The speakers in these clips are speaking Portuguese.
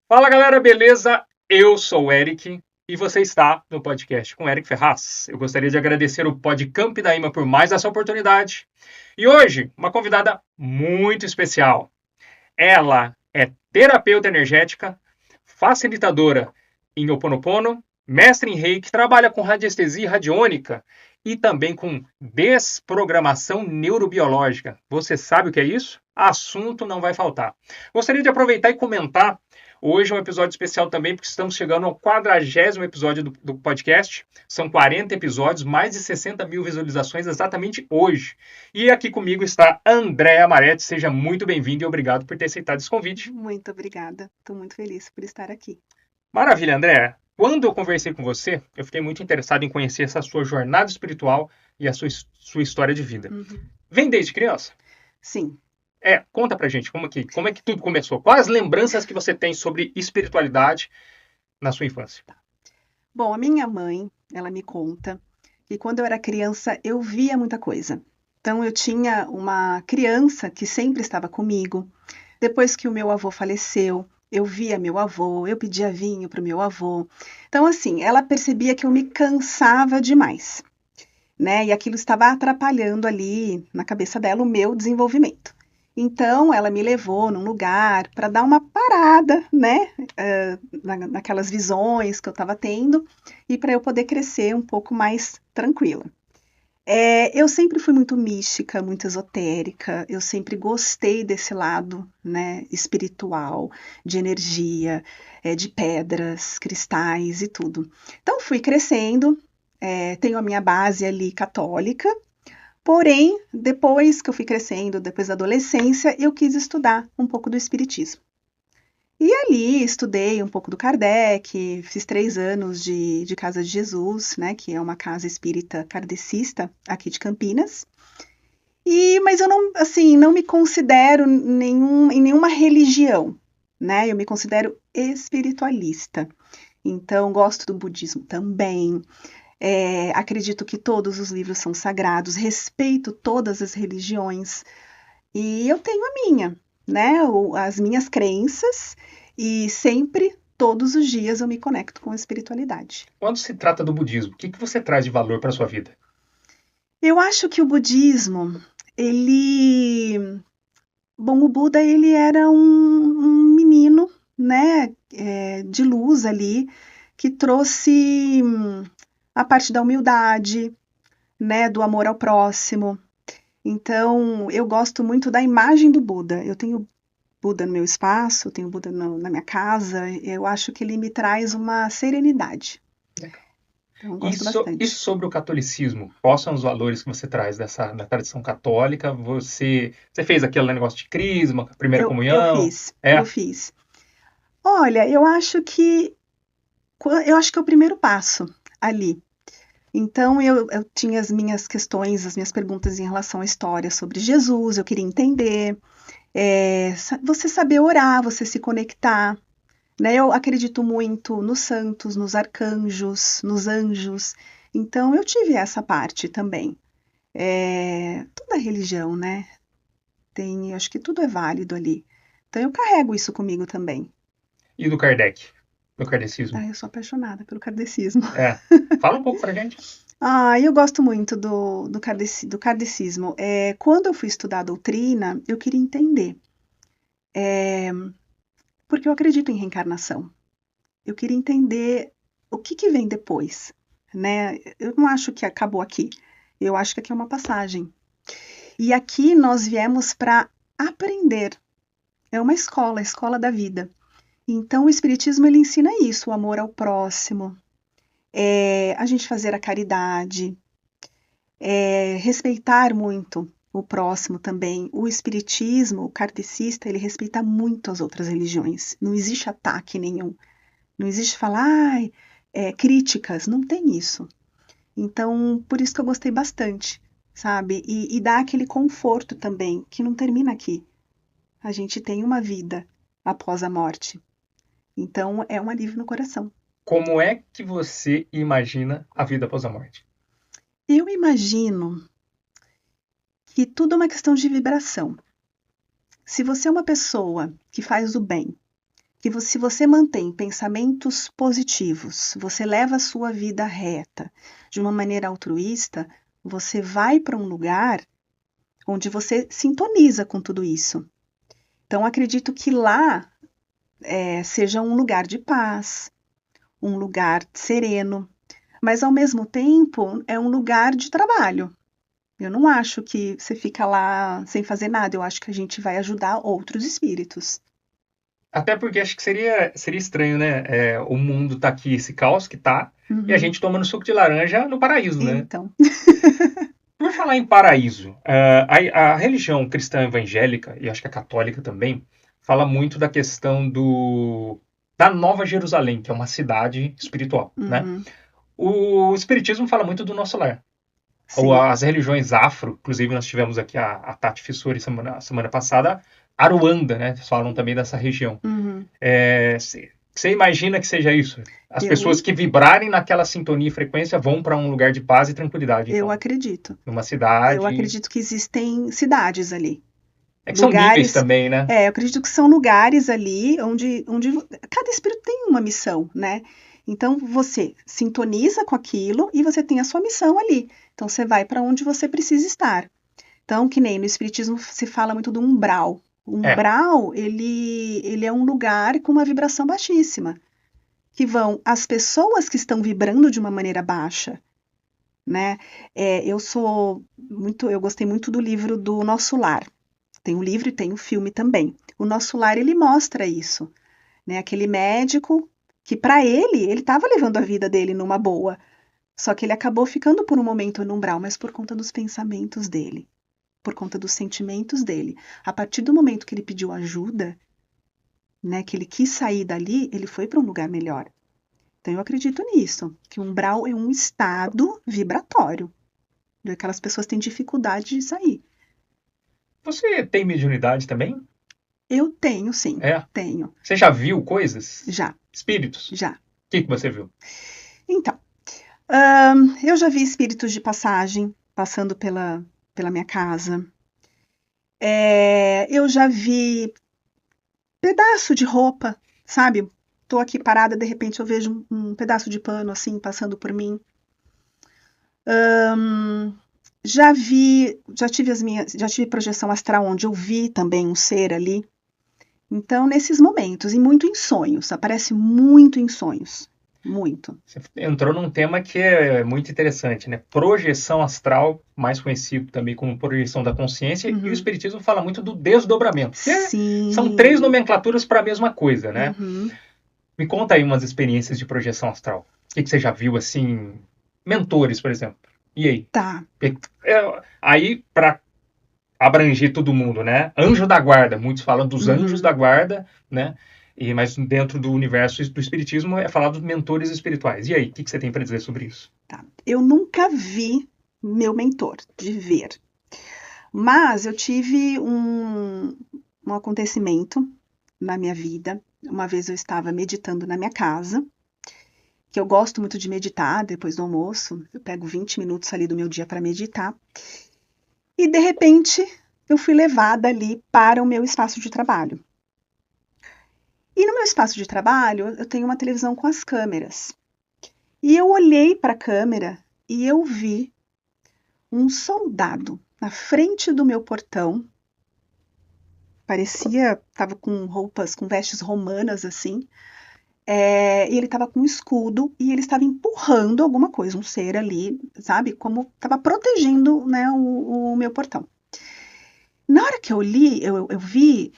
Fala galera, beleza? Eu sou o Eric e você está no podcast com Eric Ferraz. Eu gostaria de agradecer o Podcamp da IMA por mais essa oportunidade. E hoje, uma convidada muito especial. Ela é terapeuta energética, facilitadora em Ho Oponopono, mestre em Reiki, trabalha com radiestesia radiônica e também com desprogramação neurobiológica. Você sabe o que é isso? Assunto não vai faltar. Gostaria de aproveitar e comentar. Hoje é um episódio especial também, porque estamos chegando ao 40º episódio do podcast. São 40 episódios, mais de 60 mil visualizações exatamente hoje. E aqui comigo está Andréa Maretti. Seja muito bem-vinda e obrigado por ter aceitado esse convite. Muito obrigada. Estou muito feliz por estar aqui. Maravilha, Andréa. Quando eu conversei com você, eu fiquei muito interessado em conhecer essa sua jornada espiritual e a sua história de vida. Vem desde criança? Sim. Conta pra gente como é que tudo começou. Quais as lembranças que você tem sobre espiritualidade na sua infância? Bom, a minha mãe, ela me conta que quando eu era criança eu via muita coisa. Então eu tinha uma criança que sempre estava comigo. Depois que o meu avô faleceu, eu via meu avô, eu pedia vinho para o meu avô. Então assim, ela percebia que eu me cansava demais, né? E aquilo estava atrapalhando ali na cabeça dela o meu desenvolvimento. Então, ela me levou num lugar para dar uma parada, né, naquelas visões que eu estava tendo e para eu poder crescer um pouco mais tranquila. Eu sempre fui muito mística, muito esotérica, eu sempre gostei desse lado, né, espiritual, de energia, de pedras, cristais e tudo. Então, fui crescendo, tenho a minha base ali católica. Porém, depois que eu fui crescendo, depois da adolescência, eu quis estudar um pouco do espiritismo. E ali estudei um pouco do Kardec, fiz 3 anos de Casa de Jesus, né, que é uma casa espírita kardecista aqui de Campinas. Mas eu não, assim, não me considero em nenhuma religião, né? Eu me considero espiritualista. Então, gosto do budismo também. Acredito que todos os livros são sagrados, respeito todas as religiões e eu tenho a minha, né? As minhas crenças e sempre, todos os dias, eu me conecto com a espiritualidade. Quando se trata do budismo, o que você traz de valor para a sua vida? Eu acho que o budismo, ele... Bom, o Buda, ele era um menino, né, de luz ali, que trouxe a parte da humildade, né, do amor ao próximo. Então, eu gosto muito da imagem do Buda. Eu tenho Buda no meu espaço, tenho Buda na minha casa. Eu acho que ele me traz uma serenidade. Legal. Então, eu gosto bastante. E sobre o catolicismo? Quais são os valores que você traz da tradição católica? Você fez aquele negócio de crisma, primeira Eu comunhão? fiz, eu fiz. Olha, eu acho que é o primeiro passo ali. Então, eu tinha as minhas questões, as minhas perguntas em relação à história sobre Jesus, eu queria entender. Você saber orar, você se conectar, né? Eu acredito muito nos santos, nos arcanjos, nos anjos. Então, eu tive essa parte também. Toda religião, né? Acho que tudo é válido ali. Então, eu carrego isso comigo também. E do Kardec? Do kardecismo? Eu sou apaixonada pelo kardecismo. Fala um pouco pra gente. Eu gosto muito do kardecismo. Quando eu fui estudar a doutrina, eu queria entender. Porque eu acredito em reencarnação. Eu queria entender o que vem depois, né? Eu não acho que acabou aqui. Eu acho que aqui é uma passagem. E aqui nós viemos para aprender. É uma escola, a escola da vida. Então o Espiritismo ele ensina isso, o amor ao próximo, a gente fazer a caridade, respeitar muito o próximo também. O Espiritismo, o kardecista, ele respeita muito as outras religiões. Não existe ataque nenhum. Não existe falar, críticas, não tem isso. Então, por isso que eu gostei bastante, sabe? E dá aquele conforto também, que não termina aqui. A gente tem uma vida após a morte. Então, é um alívio no coração. Como é que você imagina a vida após a morte? Eu imagino que tudo é uma questão de vibração. Se você é uma pessoa que faz o bem, que se você mantém pensamentos positivos, você leva a sua vida reta, de uma maneira altruísta, você vai para um lugar onde você sintoniza com tudo isso. Então, acredito que lá seja um lugar de paz, um lugar sereno, mas ao mesmo tempo é um lugar de trabalho. Eu não acho que você fica lá sem fazer nada, eu acho que a gente vai ajudar outros espíritos. Até porque acho que seria estranho, né? O mundo tá aqui, esse caos que tá, e a gente tomando suco de laranja no paraíso, né? Então, Por falar em paraíso, a religião cristã evangélica, e acho que a católica também, fala muito da questão da Nova Jerusalém, que é uma cidade espiritual, né? O espiritismo fala muito do nosso lar. Ou sim. as religiões afro, inclusive nós tivemos aqui a Tati Fissuri semana passada, Aruanda, né? Eles falam também dessa região. Você imagina que seja isso? As pessoas que vibrarem naquela sintonia e frequência vão para um lugar de paz e tranquilidade. Eu Então, acredito. numa cidade. Eu acredito que existem cidades ali. É que são níveis também, né? Eu acredito que são lugares ali onde cada espírito tem uma missão, né? Então você sintoniza com aquilo e você tem a sua missão ali. Então você vai para onde você precisa estar. Então, que nem no espiritismo se fala muito do umbral. O umbral, ele é um lugar com uma vibração baixíssima, que vão as pessoas que estão vibrando de uma maneira baixa, né? Eu gostei muito do livro do Nosso Lar. Tem o livro e tem o filme também. O Nosso Lar, ele mostra isso, né? Aquele médico que, para ele estava levando a vida dele numa boa, só que ele acabou ficando por um momento no umbral, mas por conta dos pensamentos dele, por conta dos sentimentos dele. A partir do momento que ele pediu ajuda, né, que ele quis sair dali, ele foi para um lugar melhor. Então eu acredito nisso, que o umbral é um estado vibratório, onde aquelas pessoas têm dificuldade de sair. Você tem mediunidade também? Eu tenho, sim. Tenho. Você já viu coisas? Já. Espíritos? Já. O que você viu? Então, eu já vi espíritos de passagem passando pela minha casa. Eu já vi pedaço de roupa, sabe? Tô aqui parada, de repente eu vejo um pedaço de pano assim passando por mim. Já tive projeção astral onde eu vi também um ser ali. Então, nesses momentos, e muito em sonhos, aparece muito em sonhos. Muito. Você entrou num tema que é muito interessante, né? Projeção astral, mais conhecido também como projeção da consciência, e o espiritismo fala muito do desdobramento. Sim. São 3 nomenclaturas para a mesma coisa, né? Me conta aí umas experiências de projeção astral. O que você já viu, assim, mentores, por exemplo? E aí? Tá. Aí, para abranger todo mundo, né? Anjo da guarda, muitos falam dos anjos da guarda, né? Mas dentro do universo do espiritismo é falado dos mentores espirituais. E aí, o que você tem para dizer sobre isso? Tá. Eu nunca vi meu mentor, de ver. Mas eu tive um acontecimento na minha vida. Uma vez eu estava meditando na minha casa, que eu gosto muito de meditar depois do almoço. Eu pego 20 minutos ali do meu dia para meditar. E, de repente, eu fui levada ali para o meu espaço de trabalho. E no meu espaço de trabalho, eu tenho uma televisão com as câmeras. E eu olhei para a câmera e eu vi um soldado na frente do meu portão. Estava com roupas, com vestes romanas assim. E ele estava com um escudo e ele estava empurrando alguma coisa, um ser ali, sabe? Como estava protegendo, né, o meu portão. Na hora que eu li, eu vi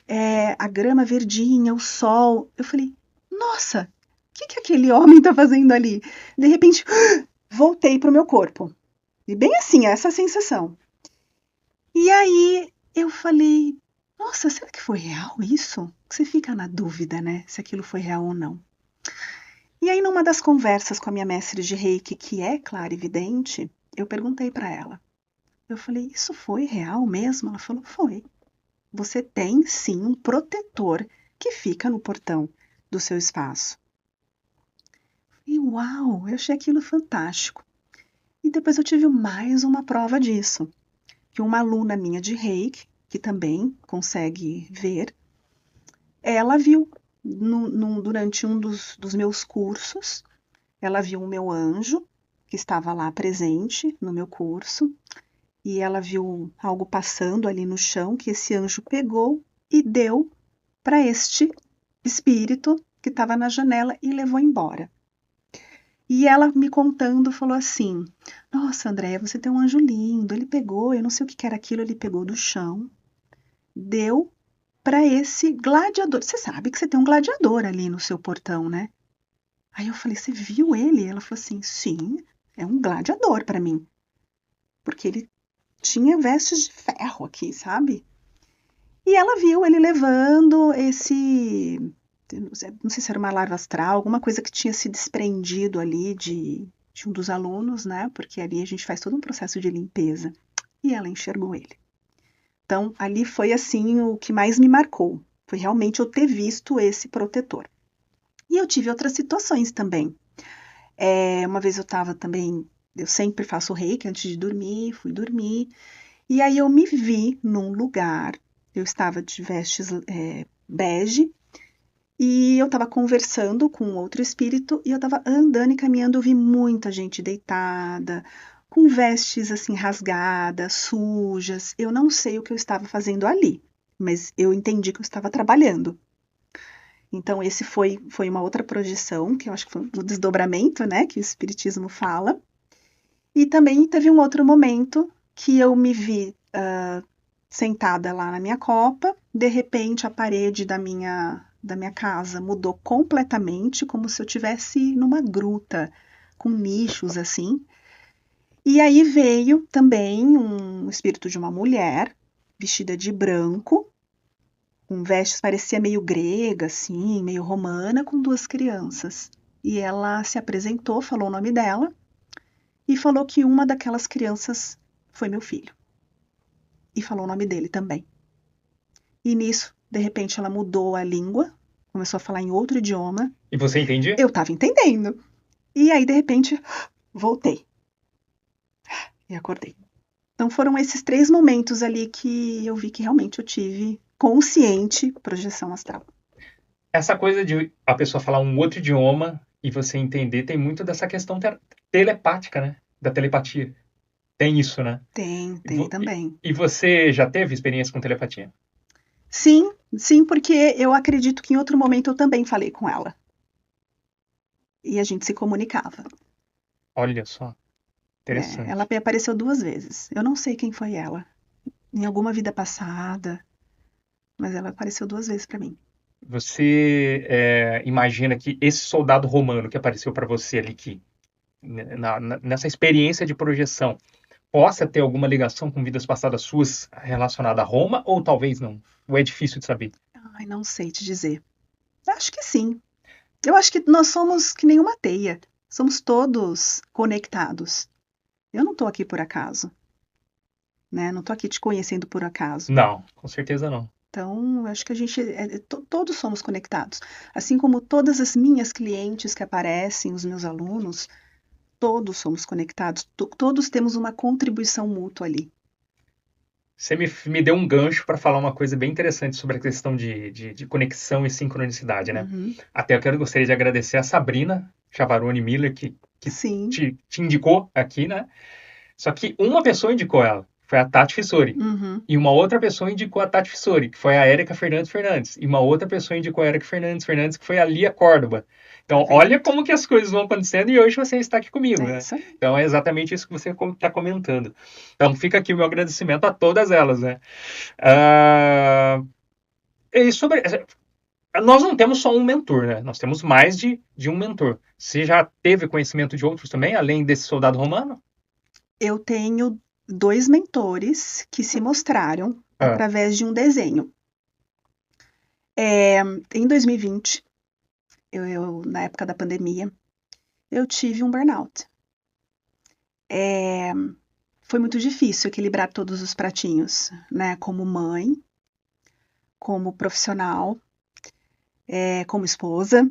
a grama verdinha, o sol. Eu falei, nossa, o que aquele homem está fazendo ali? De repente, voltei para o meu corpo. E bem assim, essa sensação. E aí eu falei, nossa, será que foi real isso? Você fica na dúvida, né? Se aquilo foi real ou não. E aí, numa das conversas com a minha mestre de Reiki, que é clarividente, eu perguntei para ela. Eu falei, isso foi real mesmo? Ela falou, foi. Você tem, sim, um protetor que fica no portão do seu espaço. E uau, eu achei aquilo fantástico. E depois eu tive mais uma prova disso. Que uma aluna minha de Reiki, que também consegue ver, ela viu durante um dos meus cursos, ela viu o meu anjo, que estava lá presente no meu curso, e ela viu algo passando ali no chão, que esse anjo pegou e deu para este espírito que estava na janela e levou embora. E ela me contando, falou assim: Nossa, Andréia, você tem um anjo lindo. Ele pegou, eu não sei o que era aquilo, ele pegou do chão, deu para esse gladiador. Você sabe que você tem um gladiador ali no seu portão, né? Aí eu falei: Você viu ele? Ela falou assim: Sim, é um gladiador para mim. Porque ele tinha vestes de ferro aqui, sabe? E ela viu ele levando esse. Não sei se era uma larva astral, alguma coisa que tinha se desprendido ali de um dos alunos, né? Porque ali a gente faz todo um processo de limpeza. E ela enxergou ele. Então, ali foi assim o que mais me marcou. Foi realmente eu ter visto esse protetor. E eu tive outras situações também. Uma vez eu estava também. Eu sempre faço reiki antes de dormir, fui dormir. E aí eu me vi num lugar. Eu estava de vestes bege. E eu estava conversando com outro espírito e eu estava andando e caminhando, eu vi muita gente deitada, com vestes assim rasgadas, sujas. Eu não sei o que eu estava fazendo ali, mas eu entendi que eu estava trabalhando. Então esse foi uma outra projeção, que eu acho que foi o desdobramento, né, que o espiritismo fala. E também teve um outro momento que eu me vi sentada lá na minha copa, de repente a parede da minha casa mudou completamente, como se eu estivesse numa gruta, com nichos assim. E aí veio também um espírito de uma mulher, vestida de branco, com vestes, parecia meio grega, assim, meio romana, com duas crianças. E ela se apresentou, falou o nome dela, e falou que uma daquelas crianças foi meu filho. E falou o nome dele também. E nisso, de repente, ela mudou a língua, começou a falar em outro idioma. E você entendia? Eu estava entendendo. E aí, de repente, voltei. E acordei. Então, foram esses 3 momentos ali que eu vi que realmente eu tive consciente projeção astral. Essa coisa de a pessoa falar um outro idioma e você entender, tem muito dessa questão telepática, né? Da telepatia. Tem isso, né? Tem também. E você já teve experiência com telepatia? Sim, porque eu acredito que em outro momento eu também falei com ela. E a gente se comunicava. Olha só, interessante. Ela apareceu 2 vezes. Eu não sei quem foi ela. Em alguma vida passada. Mas ela apareceu 2 vezes para mim. Você imagina que esse soldado romano que apareceu para você ali, nessa experiência de projeção, possa ter alguma ligação com vidas passadas suas relacionada a Roma, ou talvez não? Ou é difícil de saber? Ai, não sei te dizer. Acho que sim. Eu acho que nós somos que nem uma teia. Somos todos conectados. Eu não tô aqui por acaso, né? Não tô aqui te conhecendo por acaso. Não, com certeza não. Então, acho que a gente todos somos conectados. Assim como todas as minhas clientes que aparecem, os meus alunos, todos somos conectados. Todos temos uma contribuição mútua ali. Você me deu um gancho para falar uma coisa bem interessante sobre a questão de conexão e sincronicidade, né? Uhum. Até eu gostaria de agradecer a Sabrina Chavarone Miller, que Sim. te indicou aqui, né? Só que uma pessoa indicou ela, foi a Tati Fissori. Uhum. E uma outra pessoa indicou a Tati Fissori, que foi a Érica Fernandes. E uma outra pessoa indicou a Érica Fernandes, que foi a Lia Córdoba. Então, olha como que as coisas vão acontecendo e hoje você está aqui comigo, né? Isso aí. Então, é exatamente isso que você está comentando. Então, fica aqui o meu agradecimento a todas elas, né? E sobre... Nós não temos só um mentor, né? Nós temos mais de um mentor. Você já teve conhecimento de outros também, além desse soldado romano? Eu tenho 2 mentores que se mostraram através de um desenho. Em 2020, na época da pandemia, eu tive um burnout. Foi muito difícil equilibrar todos os pratinhos, né? Como mãe, como profissional, como esposa.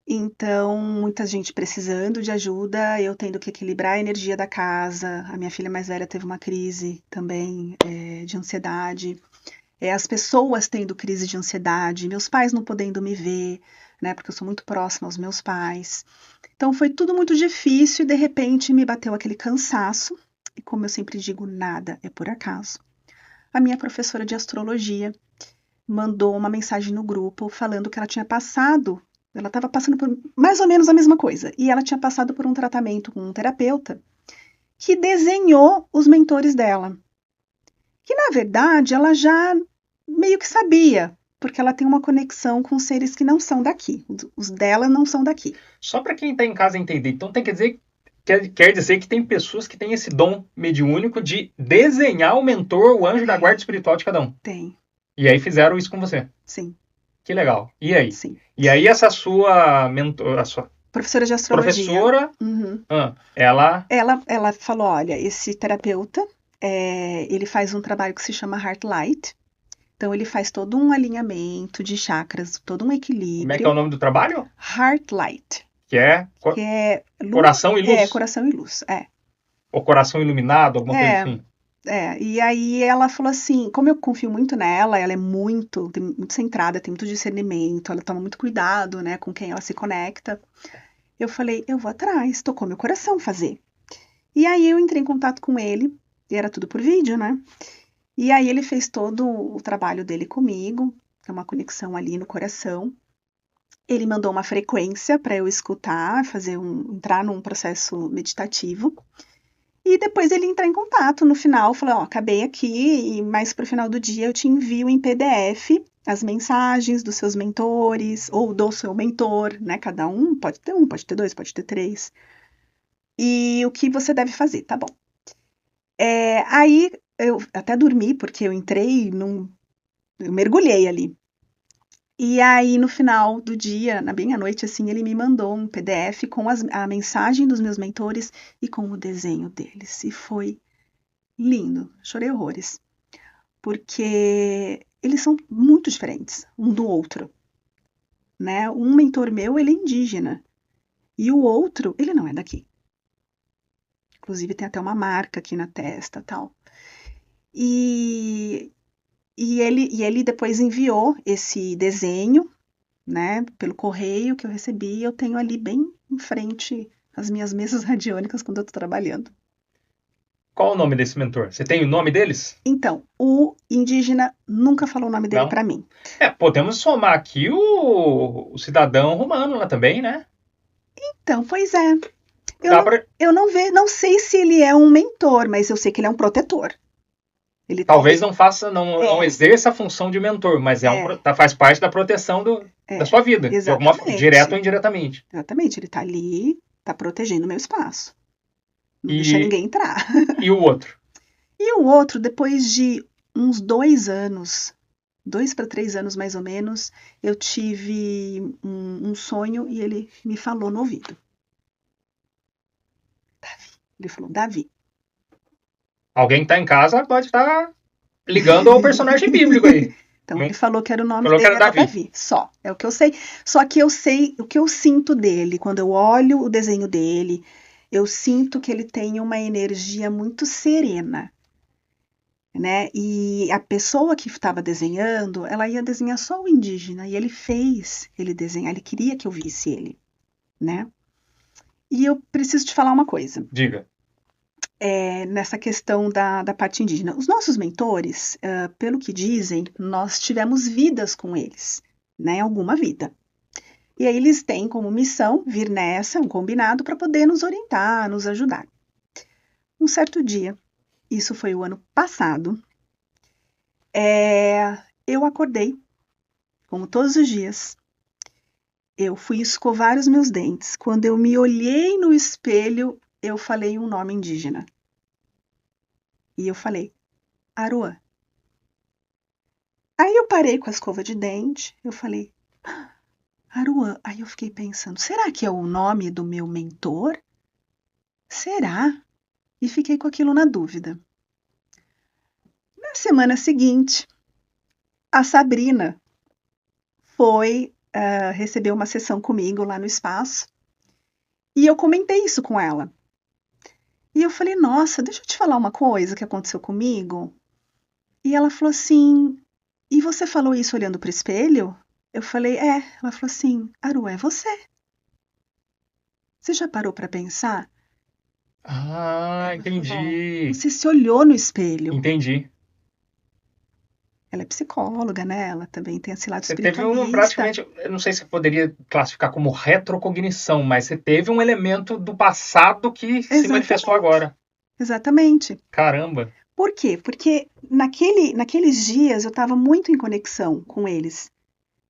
Então, muita gente precisando de ajuda, eu tendo que equilibrar a energia da casa. A minha filha mais velha teve uma crise também de ansiedade. as pessoas tendo crise de ansiedade, meus pais não podendo me ver, né? Porque eu sou muito próxima aos meus pais. Então foi tudo muito difícil e de repente me bateu aquele cansaço. E como eu sempre digo, nada é por acaso. A minha professora de astrologia mandou uma mensagem no grupo falando que ela estava passando por mais ou menos a mesma coisa. E ela tinha passado por um tratamento com um terapeuta que desenhou os mentores dela. Que, na verdade, ela já meio que sabia, porque ela tem uma conexão com seres que não são daqui. Os dela não são daqui. Só para quem está em casa entender, então quer dizer que tem pessoas que têm esse dom mediúnico de desenhar o mentor, o anjo da guarda espiritual de cada um. Tem. E aí fizeram isso com você. Sim. Que legal. E aí? Sim. E aí essa sua mentor, a sua professora de astrologia. Professora, ela falou, olha, esse terapeuta, ele faz um trabalho que se chama Heartlight. Então, ele faz todo um alinhamento de chakras, todo um equilíbrio. Como é que é o nome do trabalho? Heartlight. Que é coração e luz. Coração e luz, Ou coração iluminado, alguma coisa assim. E aí ela falou assim, como eu confio muito nela, ela é muito centrada, tem muito discernimento, ela toma muito cuidado, né, com quem ela se conecta. Eu falei, eu vou atrás, tocou meu coração fazer. E aí eu entrei em contato com ele, e era tudo por vídeo, né? E aí ele fez todo o trabalho dele comigo, que é uma conexão ali no coração. Ele mandou uma frequência para eu escutar, entrar num processo meditativo. E depois ele entrar em contato no final, falou, acabei aqui, mas pro final do dia eu te envio em PDF as mensagens dos seus mentores, ou do seu mentor, né? Cada um pode ter dois, pode ter três. E o que você deve fazer, tá bom. Aí eu até dormi, porque eu entrei eu mergulhei ali. E aí, no final do dia, bem à noite, assim, ele me mandou um PDF com a mensagem dos meus mentores e com o desenho deles. E foi lindo. Chorei horrores. Porque eles são muito diferentes um do outro. Né? Um mentor meu, ele é indígena. E o outro, ele não é daqui. Inclusive, tem até uma marca aqui na testa e tal. E ele depois enviou esse desenho, né, pelo correio que eu recebi. Eu tenho ali bem em frente as minhas mesas radiônicas quando eu estou trabalhando. Qual o nome desse mentor? Você tem o nome deles? Então, o indígena nunca falou o nome dele para mim. Podemos somar aqui o cidadão romano lá também, né? Então, pois é. Eu não sei se ele é um mentor, mas eu sei que ele é um protetor. Ele talvez não exerça a função de mentor, mas faz parte da proteção da sua vida, de alguma forma, direto ou indiretamente. Exatamente, ele está ali, está protegendo o meu espaço. Não deixa ninguém entrar. E o outro? E o outro, depois de uns 2 anos, 2 para 3 anos mais ou menos, eu tive um sonho e ele me falou no ouvido. Davi. Ele falou, Davi. Alguém que está em casa pode estar ligando ao personagem bíblico aí. Então, ele falou que era o nome dele, era Davi. Só, é o que eu sei. Só que eu sei o que eu sinto dele. Quando eu olho o desenho dele, eu sinto que ele tem uma energia muito serena. Né? E a pessoa que estava desenhando, ela ia desenhar só o indígena. E ele fez ele desenhar, ele queria que eu visse ele. Né? E eu preciso te falar uma coisa. Diga. Nessa questão da parte indígena. Os nossos mentores, pelo que dizem, nós tivemos vidas com eles, né? Alguma vida. E aí eles têm como missão vir nessa, um combinado, para poder nos orientar, nos ajudar. Um certo dia, isso foi o ano passado, eu acordei, como todos os dias, eu fui escovar os meus dentes. Quando eu me olhei no espelho, eu falei um nome indígena. E eu falei, Aruã. Aí eu parei com a escova de dente, eu falei, Aruã. Aí eu fiquei pensando, será que é o nome do meu mentor? Será? E fiquei com aquilo na dúvida. Na semana seguinte, a Sabrina foi receber uma sessão comigo lá no espaço. E eu comentei isso com ela. E eu falei, nossa, deixa eu te falar uma coisa que aconteceu comigo. E ela falou assim, E você falou isso olhando para o espelho? Eu falei, é. Ela falou assim, Aru, é você. Você já parou para pensar? Ah, Ela falou, entendi. você se olhou no espelho. Entendi. Ela é psicóloga, né? Ela também tem esse lado Você teve espiritualista. praticamente, eu não sei se poderia classificar como retrocognição, mas você teve um elemento do passado que se manifestou Exatamente. agora. Exatamente. Caramba. Por quê? Porque naqueles dias eu estava muito em conexão com eles.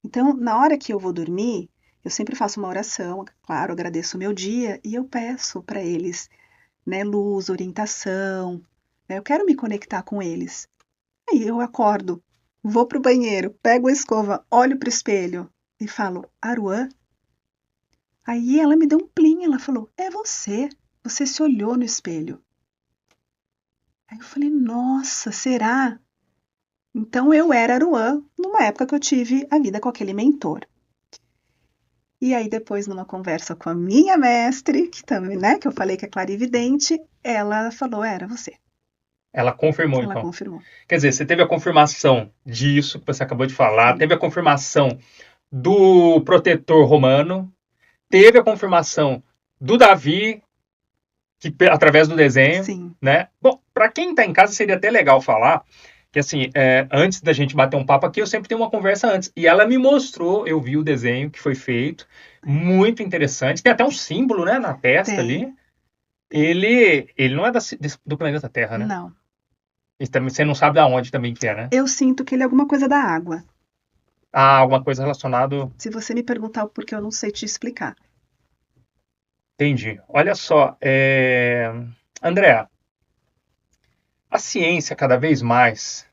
Então, na hora que eu vou dormir, eu sempre faço uma oração, claro, agradeço o meu dia e eu peço para eles, né, luz, orientação, né, eu quero me conectar com eles. Aí eu acordo, vou pro banheiro, pego a escova, olho pro espelho e falo, Aruan? Aí ela me deu um plim, ela falou, é você, você se olhou no espelho. Aí eu falei, nossa, será? Então eu era Aruan numa época que eu tive a vida com aquele mentor. E aí depois, numa conversa com a minha mestre, que também, né, que eu falei que é clarividente, ela falou, era você. Ela confirmou, Ela então. confirmou. Quer dizer, você teve a confirmação disso que você acabou de falar, Sim. teve a confirmação do protetor romano, teve a confirmação do Davi, que, através do desenho, Sim. né? Bom, para quem está em casa seria até legal falar que, assim, antes da gente bater um papo aqui, eu sempre tenho uma conversa antes. E ela me mostrou, eu vi o desenho que foi feito, muito interessante. Tem até um símbolo, né, na testa Tem. ali. Ele não é do planeta Terra, né? Não. E também, você não sabe de onde também que é, né? Eu sinto que ele é alguma coisa da água. Ah, alguma coisa relacionada. Se você me perguntar o porquê, eu não sei te explicar. Entendi. Olha só, André, a ciência cada vez mais,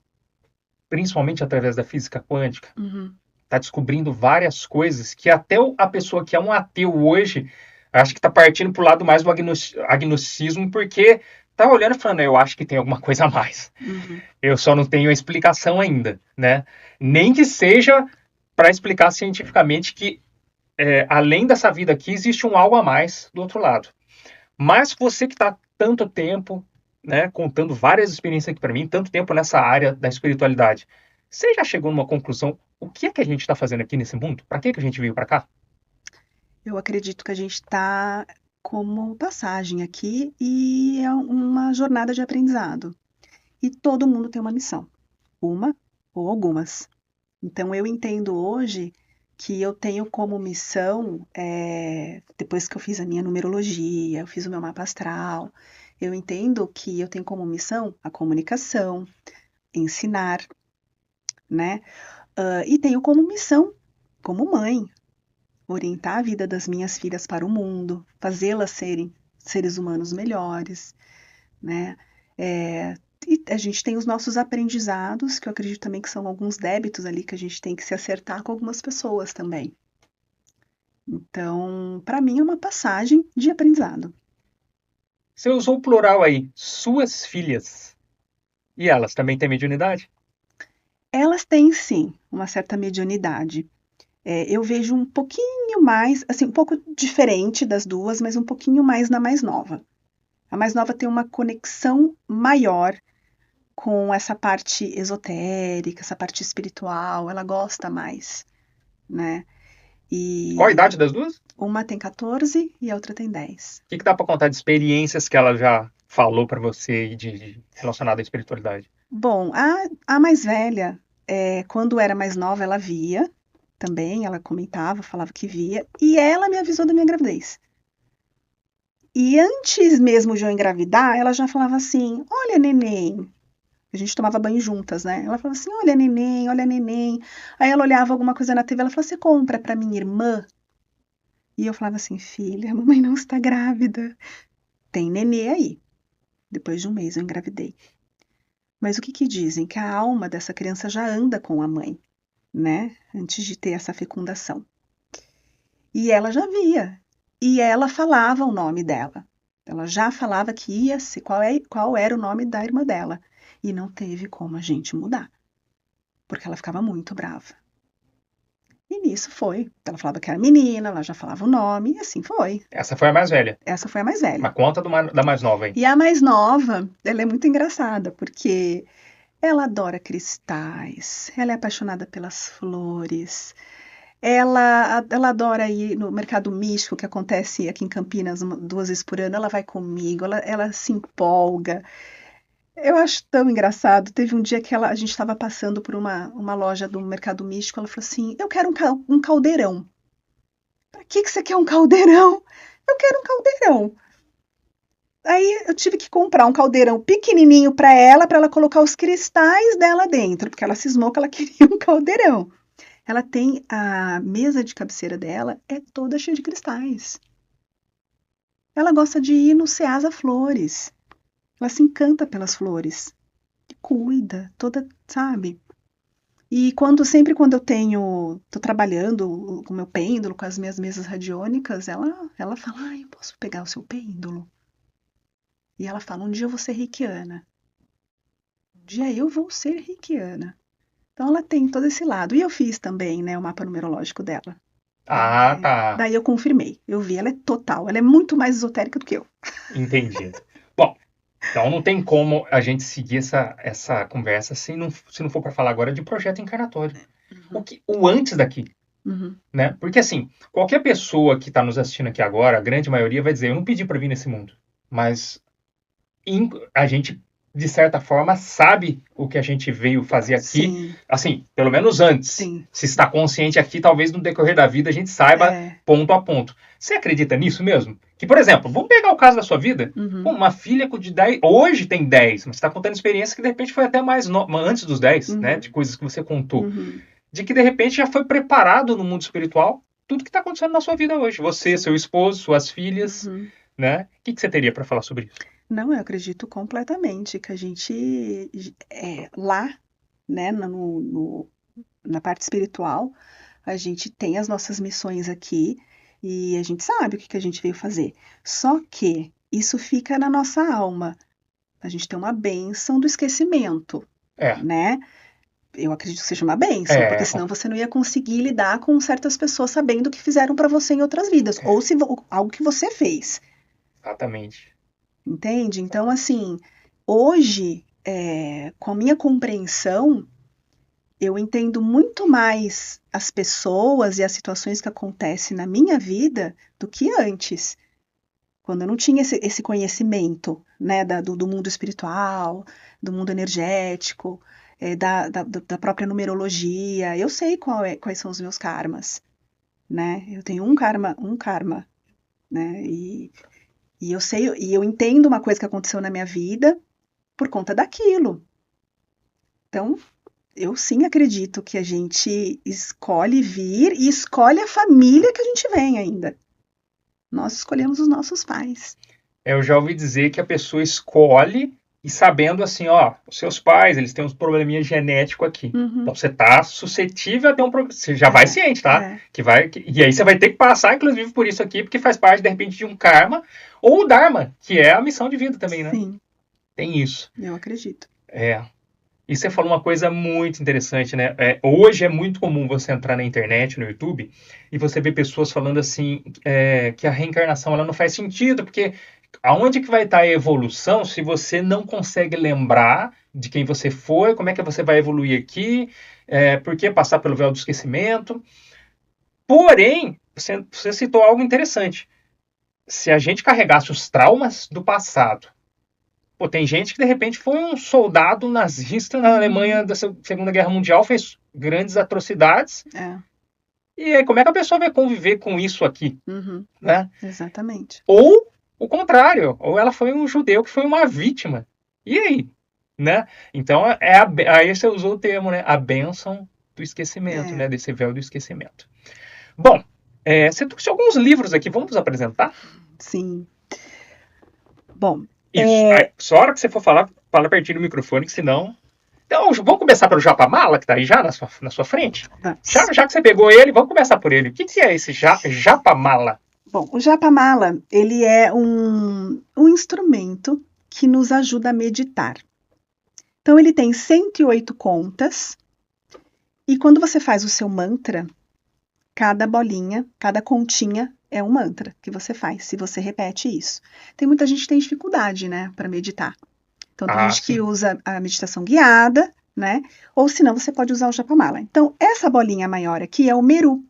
principalmente através da física quântica, Uhum. está descobrindo várias coisas que até a pessoa que é um ateu hoje, acho que está partindo para o lado mais do agnosticismo, porque está olhando e falando, eu acho que tem alguma coisa a mais. Uhum. Eu só não tenho a explicação ainda, né? Nem que seja para explicar cientificamente que além dessa vida aqui, existe um algo a mais do outro lado. Mas você que está tanto tempo, né, contando várias experiências aqui para mim, tanto tempo nessa área da espiritualidade, você já chegou numa conclusão? O que é que a gente está fazendo aqui nesse mundo? Para que a gente veio para cá? Eu acredito que a gente está como passagem aqui e é uma jornada de aprendizado. E todo mundo tem uma missão, uma ou algumas. Então eu entendo hoje que eu tenho como missão, depois que eu fiz a minha numerologia, eu fiz o meu mapa astral, eu entendo que eu tenho como missão a comunicação, ensinar, né? E tenho como missão, como mãe, orientar a vida das minhas filhas para o mundo, fazê-las serem seres humanos melhores, né? E a gente tem os nossos aprendizados, que eu acredito também que são alguns débitos ali que a gente tem que se acertar com algumas pessoas também. Então, para mim é uma passagem de aprendizado. Você usou o plural aí, suas filhas. E elas também têm mediunidade? Elas têm sim uma certa mediunidade. Eu vejo um pouquinho mais, assim, um pouco diferente das duas, mas um pouquinho mais na mais nova. A mais nova tem uma conexão maior com essa parte esotérica, essa parte espiritual, ela gosta mais, né? Qual a E idade das duas? uma tem 14 e a outra tem 10. O que dá para contar de experiências que ela já falou para você relacionada à espiritualidade? Bom, a mais velha, quando era mais nova, ela via também, ela comentava, falava que via, e ela me avisou da minha gravidez. E antes mesmo de eu engravidar, ela já falava assim: olha, neném. A gente tomava banho juntas, né? Ela falava assim: olha, neném, olha, neném. Aí ela olhava alguma coisa na TV, ela falava: você compra para minha irmã? E eu falava assim: filha, a mamãe não está grávida. Tem nenê aí. Depois de um mês eu engravidei. Mas o que dizem? Que a alma dessa criança já anda com a mãe, né? Antes de ter essa fecundação. E ela já via. E ela falava o nome dela. Ela já falava que ia ser, qual era o nome da irmã dela. E não teve como a gente mudar. Porque ela ficava muito brava. E nisso foi. Ela falava que era menina, ela já falava o nome, e assim foi. Essa foi a mais velha. Essa foi a mais velha. Mas conta da mais nova, hein? E a mais nova, ela é muito engraçada, porque Ela adora cristais, ela é apaixonada pelas flores, ela adora ir no mercado místico que acontece aqui em Campinas 2 vezes por ano. Ela vai comigo, ela se empolga. Eu acho tão engraçado. Teve um dia que a gente estava passando por uma loja do mercado místico. Ela falou assim: Eu quero um caldeirão. Para que você quer um caldeirão? Eu quero um caldeirão. Aí eu tive que comprar um caldeirão pequenininho para ela colocar os cristais dela dentro, porque ela cismou que ela queria um caldeirão. Ela tem a mesa de cabeceira dela, é toda cheia de cristais. Ela gosta de ir no Ceasa Flores. Ela se encanta pelas flores. E cuida, toda, sabe? E sempre quando tô trabalhando com o meu pêndulo, com as minhas mesas radiônicas, ela fala: Ai, eu posso pegar o seu pêndulo? E ela fala: Um dia eu vou ser reikiana. Um dia eu vou ser reikiana. Então ela tem todo esse lado. E eu fiz também, né, o mapa numerológico dela. Ah, tá. Daí eu confirmei. Eu vi, ela é total. Ela é muito mais esotérica do que eu. Entendi. Bom, então não tem como a gente seguir essa conversa se não for para falar agora de projeto encarnatório. O antes daqui, Uhum. né? Porque assim, qualquer pessoa que está nos assistindo aqui agora, a grande maioria vai dizer: Eu não pedi para vir nesse mundo. Mas a gente, de certa forma, sabe o que a gente veio fazer aqui. Sim. Assim, pelo menos antes. Sim. Se está consciente aqui, talvez no decorrer da vida a gente saiba ponto a ponto. Você acredita nisso mesmo? Que, por exemplo, vamos pegar o caso da sua vida. Uhum. Uma filha de 10, hoje tem 10, mas você está contando experiência que de repente foi até mais antes dos 10, né? De coisas que você contou. De que de repente já foi preparado no mundo espiritual tudo que está acontecendo na sua vida hoje. Você, seu esposo, suas filhas, né? O que você teria para falar sobre isso? Não, eu acredito completamente que a gente, lá, né, na parte espiritual, a gente tem as nossas missões aqui e a gente sabe o que a gente veio fazer. Só que isso fica na nossa alma. A gente tem uma bênção do esquecimento, né? Eu acredito que seja uma bênção, porque senão você não ia conseguir lidar com certas pessoas sabendo o que fizeram para você em outras vidas, ou se algo que você fez. Exatamente. Entende? Então, assim, hoje, com a minha compreensão, eu entendo muito mais as pessoas e as situações que acontecem na minha vida do que antes. Quando eu não tinha esse conhecimento, né, do mundo espiritual, do mundo energético, da própria numerologia. Eu sei quais são os meus karmas, né? Eu tenho um karma, né? E eu sei, e eu entendo uma coisa que aconteceu na minha vida por conta daquilo. Então, eu sim acredito que a gente escolhe vir e escolhe a família que a gente vem ainda. Nós escolhemos os nossos pais. Eu já ouvi dizer que a pessoa escolhe e sabendo assim, ó, os seus pais, eles têm uns probleminha genético aqui. Então você tá suscetível a ter um problema. Você já vai ciente, tá? E aí você vai ter que passar, inclusive, por isso aqui, porque faz parte, de repente, de um karma ou o dharma, que é a missão de vida também, né? Sim. Tem isso. Eu acredito. E você falou uma coisa muito interessante, né? Hoje é muito comum você entrar na internet, no YouTube, e você ver pessoas falando assim, que a reencarnação ela não faz sentido, porque aonde que vai estar a evolução se você não consegue lembrar de quem você foi, como é que você vai evoluir aqui, por que passar pelo véu do esquecimento? Porém, você citou algo interessante. Se a gente carregasse os traumas do passado, tem gente que de repente foi um soldado nazista na Alemanha da Segunda Guerra Mundial, fez grandes atrocidades. E aí, como é que a pessoa vai conviver com isso aqui? Né? Exatamente. Ou o contrário, ou ela foi um judeu que foi uma vítima. E aí? Né? Então, aí você usou o termo, né? A bênção do esquecimento, né? Desse véu do esquecimento. Bom, você trouxe alguns livros aqui, vamos apresentar? Sim. Bom, isso. Só a hora que você for falar, fala pertinho do microfone, que senão... Então, vamos começar pelo Japamala, que está aí já na sua frente? Já que você pegou ele, vamos começar por ele. O que é esse Japamala? Bom, o Japamala, ele é um instrumento que nos ajuda a meditar. Então, ele tem 108 contas, e quando você faz o seu mantra, cada bolinha, cada continha é um mantra que você faz, se você repete isso. Tem muita gente que tem dificuldade, né, para meditar. Então, tem Ah, gente que sim. usa a meditação guiada, né? Ou senão você pode usar o Japamala. Então, essa bolinha maior aqui é o Meru,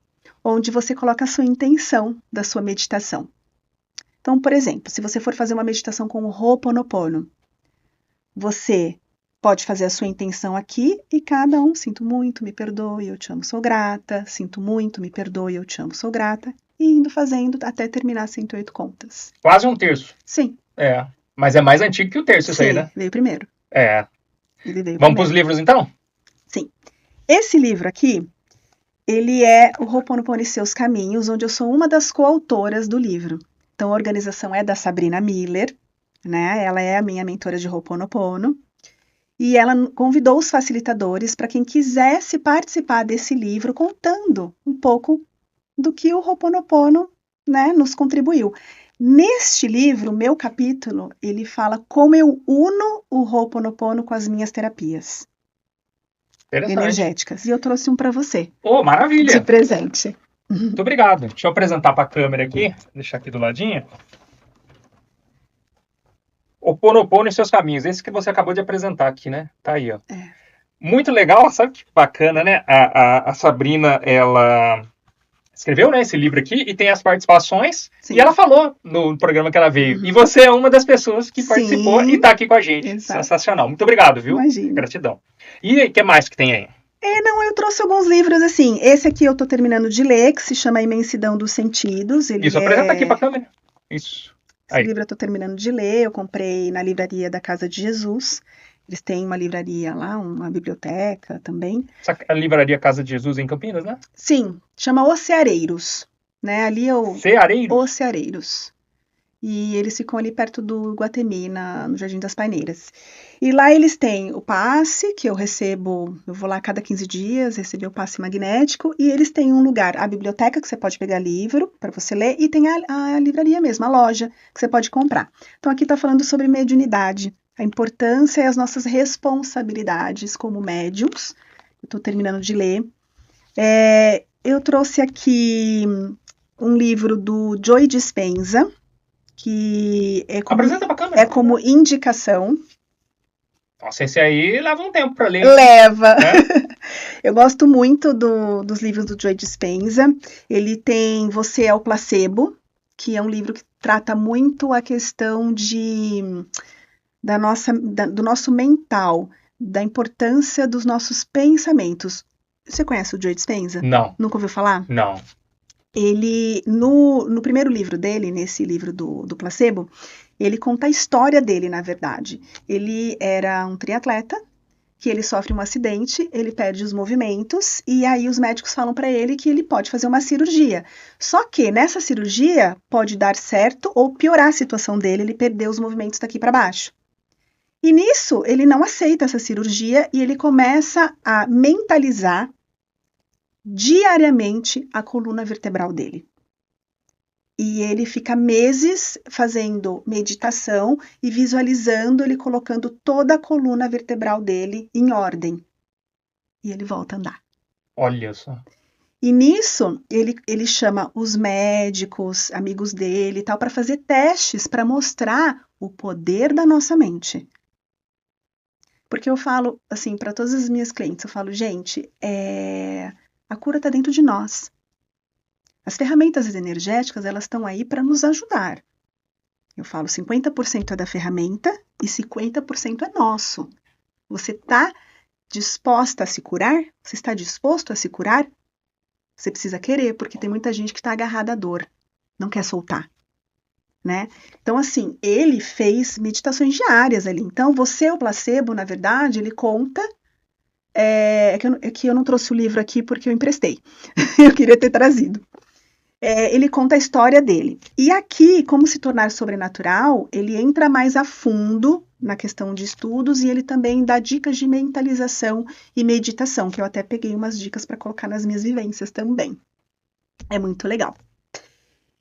onde você coloca a sua intenção da sua meditação. Então, por exemplo, se você for fazer uma meditação com o Ho'oponopono, você pode fazer a sua intenção aqui e cada um, sinto muito, me perdoe, eu te amo, sou grata, sinto muito, me perdoe, eu te amo, sou grata, e indo fazendo até terminar 108 contas. Quase um terço. Sim, É. Mas é mais antigo que o terço isso aí, sim, né? veio primeiro. É. Ele veio Vamos pros primeiro. livros, então? Sim. Esse livro aqui, ele é o Ho'oponopono e Seus Caminhos, onde eu sou uma das coautoras do livro. Então, a organização é da Sabrina Miller, né? Ela é a minha mentora de Ho'oponopono. E ela convidou os facilitadores para quem quisesse participar desse livro, contando um pouco do que o Ho'oponopono, né, nos contribuiu. Neste livro, meu capítulo, ele fala como eu uno o Ho'oponopono com as minhas terapias Interessante. energéticas. E eu trouxe um para você, Ô, de maravilha. presente. Muito obrigado. Deixa eu apresentar para a câmera aqui. Deixar aqui do ladinho. Ho'oponopono e seus caminhos. Esse que você acabou de apresentar aqui, né? Tá aí, ó. É. Muito legal. Sabe que bacana, né? A Sabrina, ela escreveu, né, esse livro aqui e tem as participações. Sim. E ela falou no programa que ela veio. Uhum. E você é uma das pessoas que Sim. participou e tá aqui com a gente. Exato. Sensacional. Muito obrigado, viu? Imagina. Gratidão. E o que mais que tem aí? Não, eu trouxe alguns livros assim. Esse aqui eu tô terminando de ler, que se chama A Imensidão dos Sentidos. Ele Isso, apresenta aqui pra câmera. Isso. Esse Aí. livro eu tô terminando de ler, eu comprei na livraria da Casa de Jesus. Eles têm uma livraria lá, uma biblioteca também. Essa é a livraria Casa de Jesus em Campinas, né? Sim, chama Oceareiros, né? Ali eu... Ceareiros? Oceareiros. E eles ficam ali perto do Iguatemi, no Jardim das Paineiras. E lá eles têm o passe, que eu recebo, eu vou lá a cada 15 dias receber o passe magnético, e eles têm um lugar, a biblioteca, que você pode pegar livro para você ler, e tem a livraria mesmo, a loja, que você pode comprar. Então aqui está falando sobre mediunidade, a importância e as nossas responsabilidades como médiums. Eu estou terminando de ler. Eu trouxe aqui um livro do Joe Dispenza, que Apresenta pra câmera. é como indicação. Nossa, esse aí leva um tempo pra ler. Leva. Eu gosto muito dos livros do Joe Dispenza. Ele tem Você é o Placebo, que é um livro que trata muito a questão do nosso mental, da importância dos nossos pensamentos. Você conhece o Joe Dispenza? Não. Nunca ouviu falar? Não. Ele, no primeiro livro dele, nesse livro do placebo, ele conta a história dele, na verdade. Ele era um triatleta, que ele sofre um acidente, ele perde os movimentos, e aí os médicos falam para ele que ele pode fazer uma cirurgia. Só que nessa cirurgia pode dar certo ou piorar a situação dele, ele perder os movimentos daqui para baixo. E nisso, ele não aceita essa cirurgia e ele começa a mentalizar diariamente a coluna vertebral dele. E ele fica meses fazendo meditação e visualizando ele colocando toda a coluna vertebral dele em ordem. E ele volta a andar. Olha só. E nisso, ele chama os médicos, amigos dele e tal, para fazer testes, para mostrar o poder da nossa mente. Porque eu falo, assim, para todas as minhas clientes, eu falo, gente, a cura está dentro de nós. As ferramentas energéticas, elas estão aí para nos ajudar. Eu falo, 50% é da ferramenta e 50% é nosso. Você está disposta a se curar? Você está disposto a se curar? Você precisa querer, porque tem muita gente que está agarrada à dor, não quer soltar, né? Então, assim, ele fez meditações diárias ali. Então, Você, o Placebo, na verdade, ele conta... É que eu não trouxe o livro aqui porque eu emprestei. Eu queria ter trazido. Ele conta a história dele. E aqui, como se tornar sobrenatural, ele entra mais a fundo na questão de estudos e ele também dá dicas de mentalização e meditação, que eu até peguei umas dicas para colocar nas minhas vivências também. É muito legal.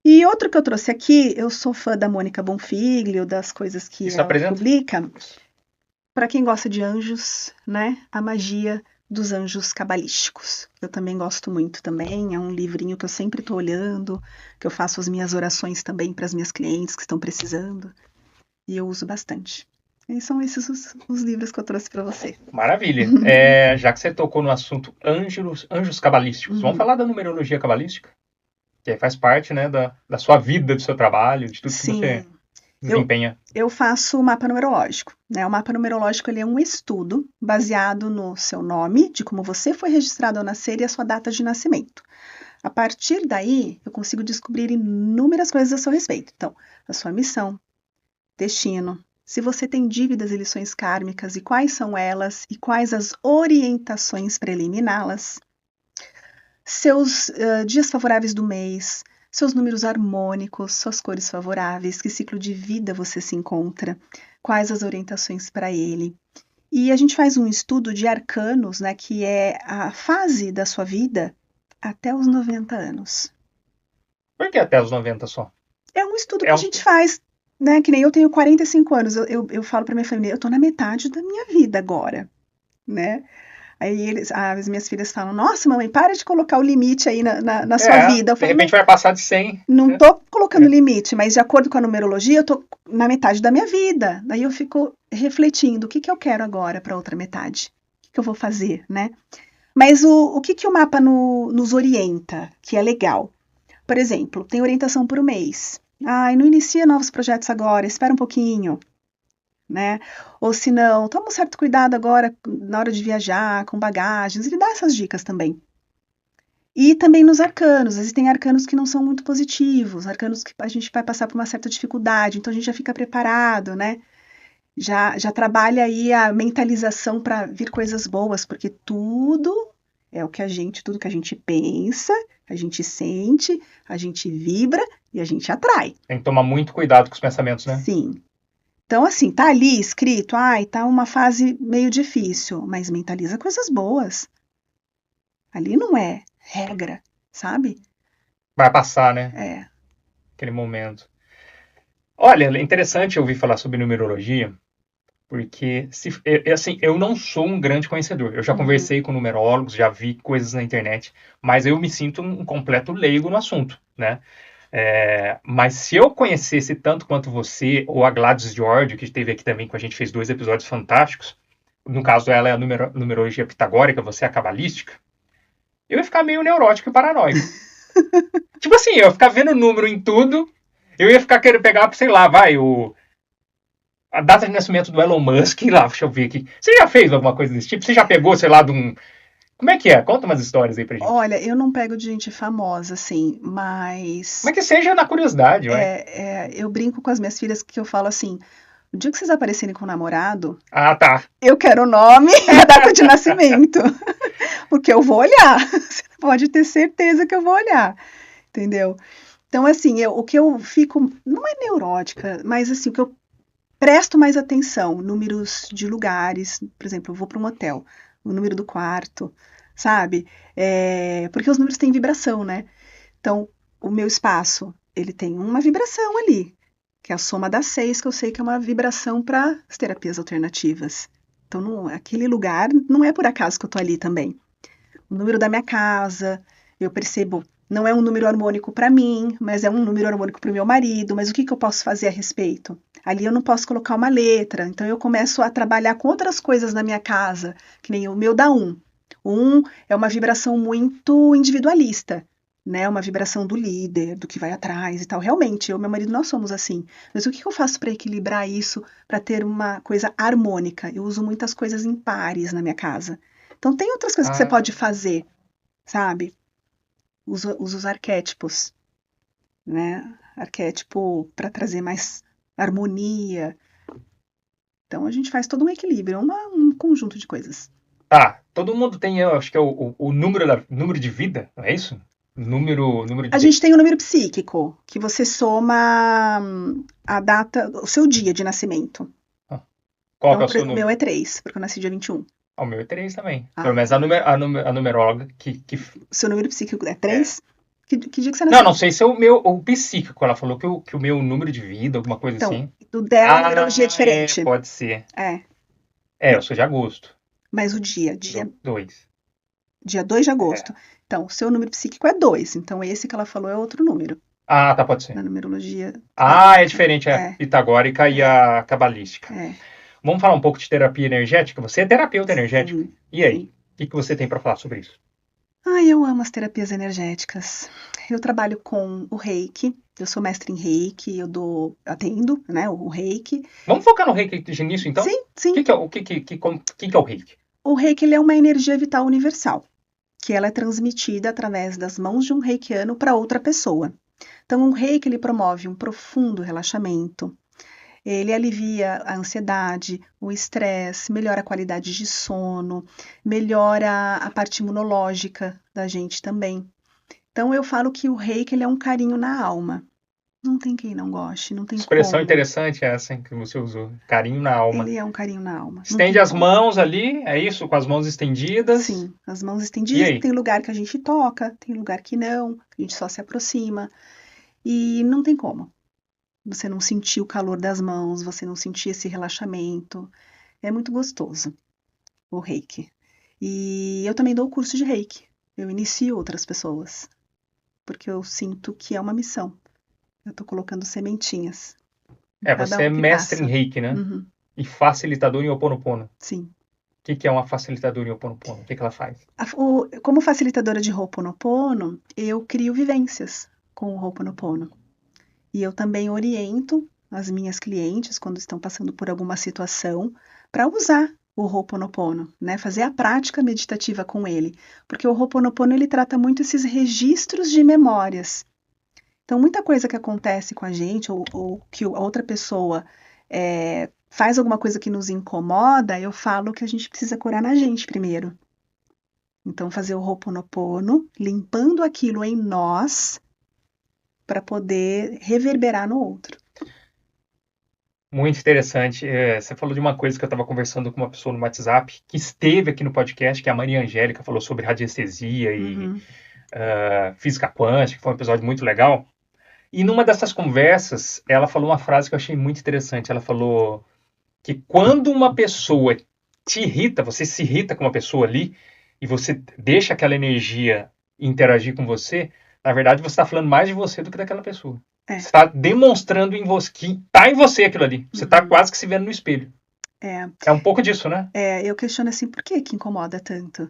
E outro que eu trouxe aqui, eu sou fã da Mônica Bonfiglio, das coisas que ela publica. Para quem gosta de anjos, né? A magia dos anjos cabalísticos. Eu também gosto muito também, é um livrinho que eu sempre estou olhando, que eu faço as minhas orações também para as minhas clientes que estão precisando, e eu uso bastante. E são esses os livros que eu trouxe para você. Maravilha. Já que você tocou no assunto anjos cabalísticos, vamos falar da numerologia cabalística? Que aí faz parte, né, da sua vida, do seu trabalho, de tudo que você Sim, desempenha. eu faço o mapa numerológico, né? O mapa numerológico ele é um estudo baseado no seu nome, de como você foi registrado ao nascer e a sua data de nascimento. A partir daí, eu consigo descobrir inúmeras coisas a seu respeito. Então, a sua missão, destino, se você tem dívidas e lições kármicas e quais são elas e quais as orientações para eliminá-las, seus dias favoráveis do mês, seus números harmônicos, suas cores favoráveis, que ciclo de vida você se encontra, quais as orientações para ele. E a gente faz um estudo de arcanos, né, que é a fase da sua vida até os 90 anos. Por que até os 90 só? É um estudo que a gente faz, né, que nem eu tenho 45 anos, eu falo para minha família, eu tô na metade da minha vida agora, né? Aí as minhas filhas falam, nossa, mamãe, para de colocar o limite aí na sua vida. Eu de falo, repente vai passar de 100. Não tô colocando limite, mas de acordo com a numerologia, eu tô na metade da minha vida. Daí eu fico refletindo, o que que eu quero agora para outra metade? O que eu vou fazer, né? Mas o que que o mapa nos orienta, que é legal? Por exemplo, tem orientação por um mês. Ai, não inicia novos projetos agora, espera um pouquinho, né? Ou se não, toma um certo cuidado agora na hora de viajar, com bagagens. Ele dá essas dicas também. E também nos arcanos. Existem arcanos que não são muito positivos, arcanos que a gente vai passar por uma certa dificuldade, então a gente já fica preparado, né? Já trabalha aí a mentalização para vir coisas boas, porque tudo é tudo que a gente pensa, a gente sente, a gente vibra e a gente atrai. Tem que tomar muito cuidado com os pensamentos, né? Sim. Então, assim, tá ali escrito, tá uma fase meio difícil, mas mentaliza coisas boas. Ali não é regra, sabe? Vai passar, né? É. Aquele momento. Olha, é interessante ouvir falar sobre numerologia, porque assim, eu não sou um grande conhecedor. Eu já conversei com numerólogos, já vi coisas na internet, mas eu me sinto um completo leigo no assunto, né? Mas se eu conhecesse tanto quanto você, ou a Gladys George, que esteve aqui também com a gente, fez 2 episódios fantásticos, no caso ela é a numerologia pitagórica, você é a cabalística, eu ia ficar meio neurótico e paranoico. Tipo assim, eu ia ficar vendo número em tudo, eu ia ficar querendo pegar, sei lá, a data de nascimento do Elon Musk, lá, deixa eu ver aqui. Você já fez alguma coisa desse tipo? Você já pegou, sei lá, de um... Como é que é? Conta umas histórias aí pra gente. Olha, eu não pego de gente famosa, assim, mas... Mas que seja na curiosidade, ué. Eu brinco com as minhas filhas que eu falo assim, o dia que vocês aparecerem com o namorado... Ah, tá. Eu quero o nome e a data de nascimento. Porque eu vou olhar. Você pode ter certeza que eu vou olhar. Entendeu? Então, assim, o que eu fico... Não é neurótica, mas assim, o que eu presto mais atenção, números de lugares, por exemplo, eu vou para um hotel, o número do quarto, sabe? Porque os números têm vibração, né? Então, o meu espaço, ele tem uma vibração ali, que é a soma das 6, que eu sei que é uma vibração para as terapias alternativas. Então, aquele lugar não é por acaso que eu tô ali também. O número da minha casa, eu percebo, não é um número harmônico para mim, mas é um número harmônico para o meu marido, mas o que eu posso fazer a respeito? Ali eu não posso colocar uma letra, então eu começo a trabalhar com outras coisas na minha casa, que nem o meu dá 1. O 1 é uma vibração muito individualista, né? Uma vibração do líder, do que vai atrás e tal. Realmente, eu e meu marido, nós somos assim. Mas o que eu faço para equilibrar isso, para ter uma coisa harmônica? Eu uso muitas coisas em pares na minha casa. Então tem outras coisas que você pode fazer, sabe? Usa os arquétipos, né? Arquétipo para trazer mais harmonia. Então a gente faz todo um equilíbrio, um conjunto de coisas. Tá, todo mundo tem, eu acho que é o número de vida, não é isso? Número de A gente tem o número psíquico, que você soma a data, o seu dia de nascimento. Qual então, que é o seu o número? meu é 3, porque eu nasci dia 21. O meu é 3 também. Pelo menos a numeróloga que... O seu número psíquico é 3? Que dia que você nasceu? Não sei se é o psíquico. Ela falou que o meu número de vida, alguma coisa então, assim. Do dela, a numerologia é diferente. Pode ser. É. Eu sou de agosto. Mas o dia 2. Dia 2 de agosto. Então, o seu número psíquico é 2. Então, esse que ela falou é outro número. Ah, tá, pode ser. Na numerologia. É diferente. A pitagórica e a cabalística. Vamos falar um pouco de terapia energética? Você é terapeuta energética. Sim, E aí? sim. O que você tem para falar sobre isso? Ai, eu amo as terapias energéticas. Eu trabalho com o Reiki, eu sou mestre em Reiki, atendo, né, o Reiki. Vamos focar no reiki de início, então? Sim, sim. O que é o reiki? O Reiki ele é uma energia vital universal, que ela é transmitida através das mãos de um reikiano para outra pessoa. Então, o Reiki ele promove um profundo relaxamento, ele alivia a ansiedade, o estresse, melhora a qualidade de sono, melhora a parte imunológica da gente também. Então, eu falo que o Reiki ele é um carinho na alma. Não tem quem não goste, não tem Expressão como. interessante essa, hein, que você usou. Carinho na alma. Ele é um carinho na alma, não Estende tem as como. mãos ali, é isso? Com as mãos estendidas. Sim, as mãos E estendidas, aí? tem lugar que a gente toca, tem lugar que não, a gente só se aproxima. E não tem como. Você não sentir o calor das mãos, você não sentir esse relaxamento. É muito gostoso o Reiki. E eu também dou curso de Reiki. Eu inicio outras pessoas, porque eu sinto que é uma missão. Eu tô colocando sementinhas em cada Você é um que mestre em passa. reiki, né? Uhum, E facilitador em Ho'oponopono. sim. O que é uma facilitadora em Ho'oponopono? O que ela faz? Como facilitadora de Ho'oponopono, eu crio vivências com o Ho'oponopono. E eu também oriento as minhas clientes quando estão passando por alguma situação para usar o Ho'oponopono, né? Fazer a prática meditativa com ele, porque o Ho'oponopono ele trata muito esses registros de memórias. Então, muita coisa que acontece com a gente ou que a outra pessoa faz alguma coisa que nos incomoda, eu falo que a gente precisa curar na gente primeiro. Então, fazer o Ho'oponopono, limpando aquilo em nós para poder reverberar no outro. Muito interessante. Você falou de uma coisa que eu estava conversando com uma pessoa no WhatsApp, que esteve aqui no podcast, que é a Maria Angélica, falou sobre radiestesia e Uhum, física quântica, que foi um episódio muito legal. E numa dessas conversas, ela falou uma frase que eu achei muito interessante. Ela falou que quando uma pessoa te irrita, você se irrita com uma pessoa ali, e você deixa aquela energia interagir com você, na verdade você está falando mais de você do que daquela pessoa. é, Você está demonstrando em você que está em você aquilo ali. Você está uhum, quase que se vendo no espelho. é, É um pouco disso, né? eu questiono assim, por que que incomoda tanto?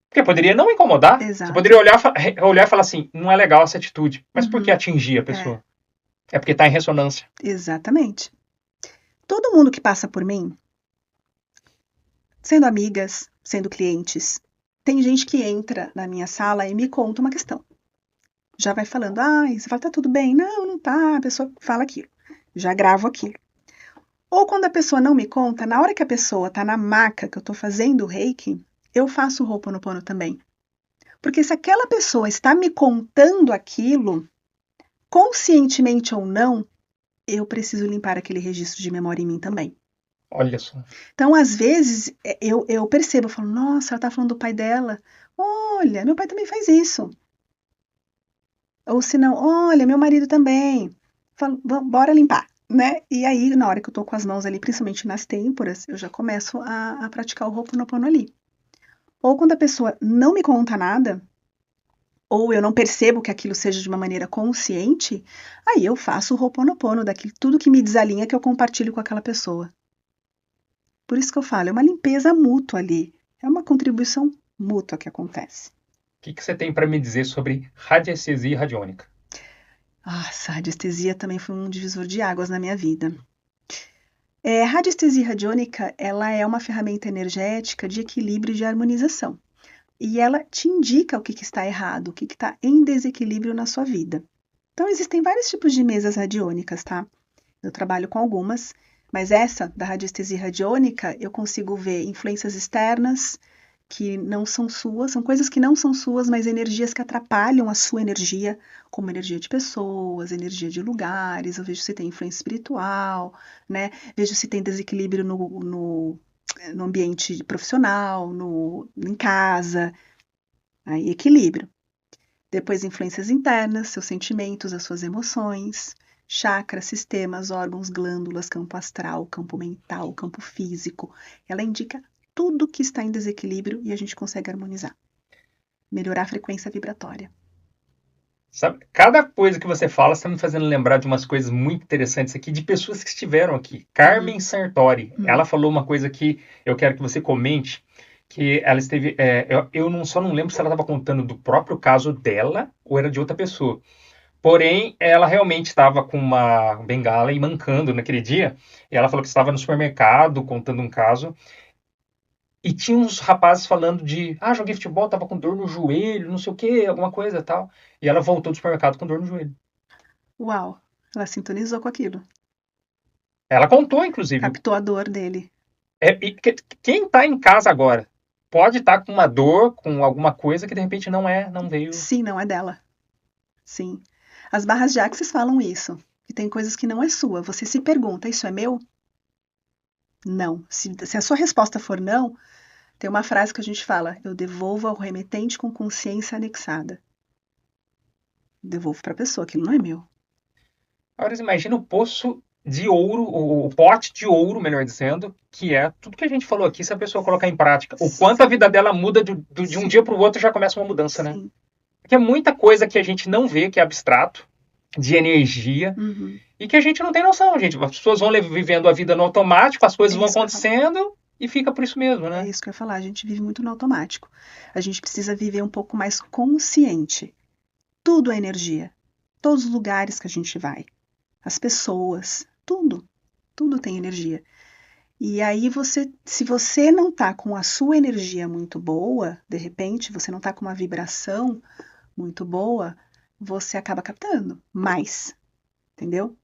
Porque poderia não incomodar. Você Exato. poderia olhar e falar assim, não é legal essa atitude. Mas por que Uhum, atingir a é, pessoa? É porque está em ressonância. exatamente. Todo mundo que passa por mim, sendo amigas, sendo clientes, tem gente que entra na minha sala e me conta uma questão. Já vai falando, você fala, tá tudo bem? Não, não tá. A pessoa fala aquilo. Já gravo aquilo. Ou quando a pessoa não me conta, na hora que a pessoa tá na maca que eu tô fazendo o reiki, eu faço o Ho'oponopono também. Porque se aquela pessoa está me contando aquilo, conscientemente ou não, eu preciso limpar aquele registro de memória em mim também. Olha só. Então, às vezes, eu percebo, eu falo, nossa, ela tá falando do pai dela. Olha, meu pai também faz isso. Ou se não, olha, meu marido também. Falo, bora limpar, né? E aí, na hora que eu tô com as mãos ali, principalmente nas têmporas, eu já começo a praticar o Ho'oponopono ali. Ou quando a pessoa não me conta nada, ou eu não percebo que aquilo seja de uma maneira consciente, aí eu faço o Ho'oponopono daquilo, tudo que me desalinha que eu compartilho com aquela pessoa. Por isso que eu falo, é uma limpeza mútua ali, é uma contribuição mútua que acontece. O que você tem para me dizer sobre radiestesia radiônica? Essa radiestesia também foi um divisor de águas na minha vida. Radiestesia radiônica, ela é uma ferramenta energética de equilíbrio e de harmonização. E ela te indica o que está errado, o que está em desequilíbrio na sua vida. Então, existem vários tipos de mesas radiônicas, tá? Eu trabalho com algumas, mas essa da radiestesia radiônica, eu consigo ver influências externas que não são suas, são coisas que não são suas, mas energias que atrapalham a sua energia, como energia de pessoas, energia de lugares, eu vejo se tem influência espiritual, né? Vejo se tem desequilíbrio no ambiente profissional, em casa, aí equilíbrio. Depois, influências internas, seus sentimentos, as suas emoções, chakras, sistemas, órgãos, glândulas, campo astral, campo mental, campo físico. Ela indica tudo que está em desequilíbrio e a gente consegue harmonizar. Melhorar a frequência vibratória. Sabe, cada coisa que você fala está me fazendo lembrar de umas coisas muito interessantes aqui, de pessoas que estiveram aqui. Carmen Sartori, ela falou uma coisa que eu quero que você comente, que ela esteve... eu só não lembro se ela estava contando do próprio caso dela ou era de outra pessoa. Porém, ela realmente estava com uma bengala e mancando naquele dia. E ela falou que estava no supermercado contando um caso. E tinha uns rapazes falando de, joguei futebol, tava com dor no joelho, não sei o que, alguma coisa e tal. E ela voltou do supermercado com dor no joelho. Uau, ela sintonizou com aquilo. Ela contou, inclusive. Captou a dor dele. Quem tá em casa agora pode estar com uma dor, com alguma coisa que de repente não veio. Sim, não é dela. Sim. As barras de Axis falam isso. Que tem coisas que não é sua. Você se pergunta, isso é meu? Não. Se a sua resposta for não, tem uma frase que a gente fala, eu devolvo ao remetente com consciência anexada. Devolvo para a pessoa, aquilo não é meu. Agora, imagina o poço de ouro, o pote de ouro, melhor dizendo, que é tudo que a gente falou aqui, se a pessoa colocar em prática. O quanto a vida dela muda de um dia para o outro, já começa uma mudança, né? Sim. Porque é muita coisa que a gente não vê, que é abstrato, de energia, e que a gente não tem noção, gente. As pessoas vão vivendo a vida no automático, as coisas vão acontecendo e fica por isso mesmo, né? É isso que eu ia falar, a gente vive muito no automático. A gente precisa viver um pouco mais consciente. Tudo é energia. Todos os lugares que a gente vai, as pessoas, tudo tem energia. E aí se você não tá com a sua energia muito boa, de repente, você não tá com uma vibração muito boa, você acaba captando mais, entendeu?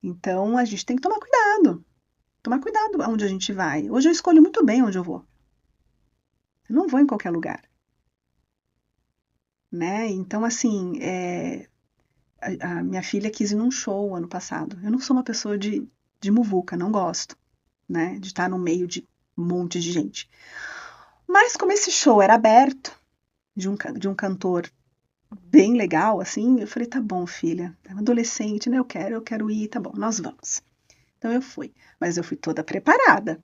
Então a gente tem que tomar cuidado. Tomar cuidado aonde a gente vai. Hoje eu escolho muito bem onde eu vou. Eu não vou em qualquer lugar. Né? Então, assim, a minha filha quis ir num show ano passado. Eu não sou uma pessoa de muvuca, não gosto, né? De estar no meio de um monte de gente. Mas como esse show era aberto, de um cantor bem legal, assim, eu falei, tá bom, filha, é uma adolescente, né? Eu quero ir, tá bom, nós vamos. Então eu fui, mas eu fui toda preparada,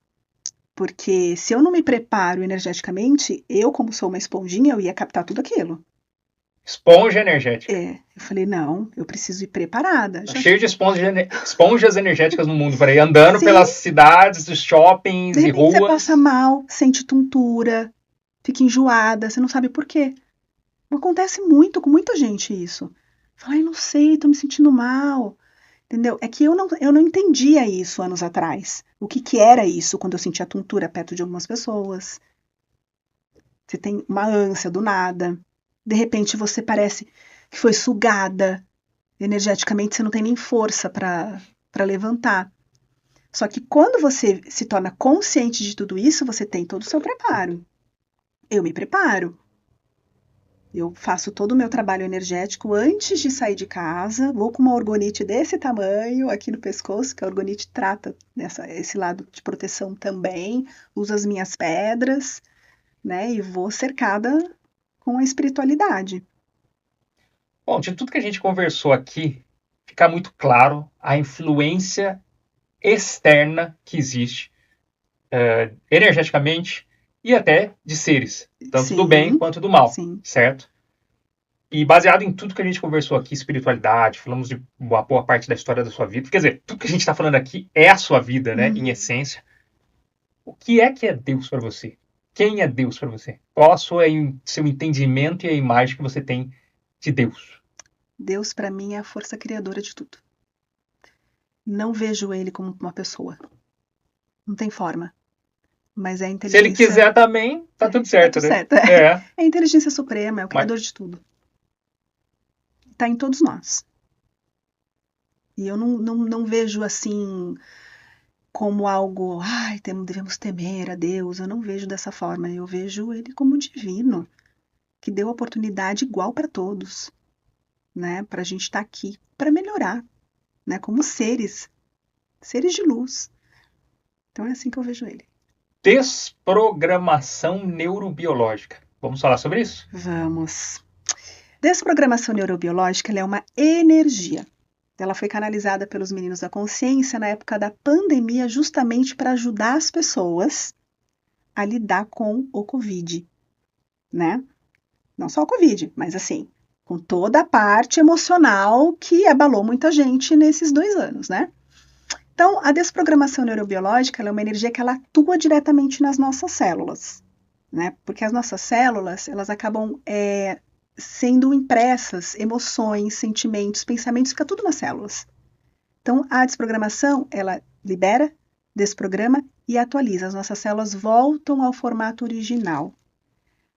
porque se eu não me preparo energeticamente, eu, como sou uma esponjinha, eu ia captar tudo aquilo. Esponja energética. Eu falei, não, eu preciso ir preparada. Tá cheio de esponjas energéticas no mundo, por aí, andando pelas cidades, os shoppings e ruas. Você passa mal, sente tontura, fica enjoada, você não sabe por quê. Acontece muito, com muita gente isso. Fala, não sei, tô me sentindo mal. Entendeu? É que eu não entendia isso anos atrás. O que era isso quando eu sentia tontura perto de algumas pessoas. Você tem uma ânsia do nada. De repente você parece que foi sugada. Energeticamente você não tem nem força para levantar. Só que quando você se torna consciente de tudo isso, você tem todo o seu preparo. Eu me preparo. Eu faço todo o meu trabalho energético antes de sair de casa, vou com uma orgonite desse tamanho aqui no pescoço, que a orgonite trata esse lado de proteção também, uso as minhas pedras, né, e vou cercada com a espiritualidade. Bom, de tudo que a gente conversou aqui, fica muito claro a influência externa que existe energeticamente e até de seres, tanto do bem quanto do mal, certo? E baseado em tudo que a gente conversou aqui, espiritualidade, falamos de uma boa parte da história da sua vida, quer dizer, tudo que a gente está falando aqui é a sua vida, né, em essência. O que é Deus para você? Quem é Deus para você? Qual seu entendimento e a imagem que você tem de Deus? Deus, para mim, é a força criadora de tudo. Não vejo ele como uma pessoa. Não tem forma. Mas é a inteligência... Se ele quiser também, tá tudo certo, né? Certo. É a inteligência suprema, é o criador de tudo. Está em todos nós. E eu não vejo assim como algo, devemos temer a Deus. Eu não vejo dessa forma. Eu vejo ele como divino, que deu oportunidade igual para todos, né? Para a gente estar aqui, para melhorar, né? Como seres de luz. Então é assim que eu vejo ele. Desprogramação neurobiológica. Vamos falar sobre isso? Vamos. Desprogramação neurobiológica ela é uma energia. Ela foi canalizada pelos meninos da consciência na época da pandemia justamente para ajudar as pessoas a lidar com o Covid, né? Não só o Covid, mas assim, com toda a parte emocional que abalou muita gente nesses 2 anos, né? Então, a desprogramação neurobiológica ela é uma energia que ela atua diretamente nas nossas células, né? Porque as nossas células, elas acabam sendo impressas emoções, sentimentos, pensamentos, fica tudo nas células. Então, a desprogramação, ela libera, desprograma e atualiza. As nossas células voltam ao formato original.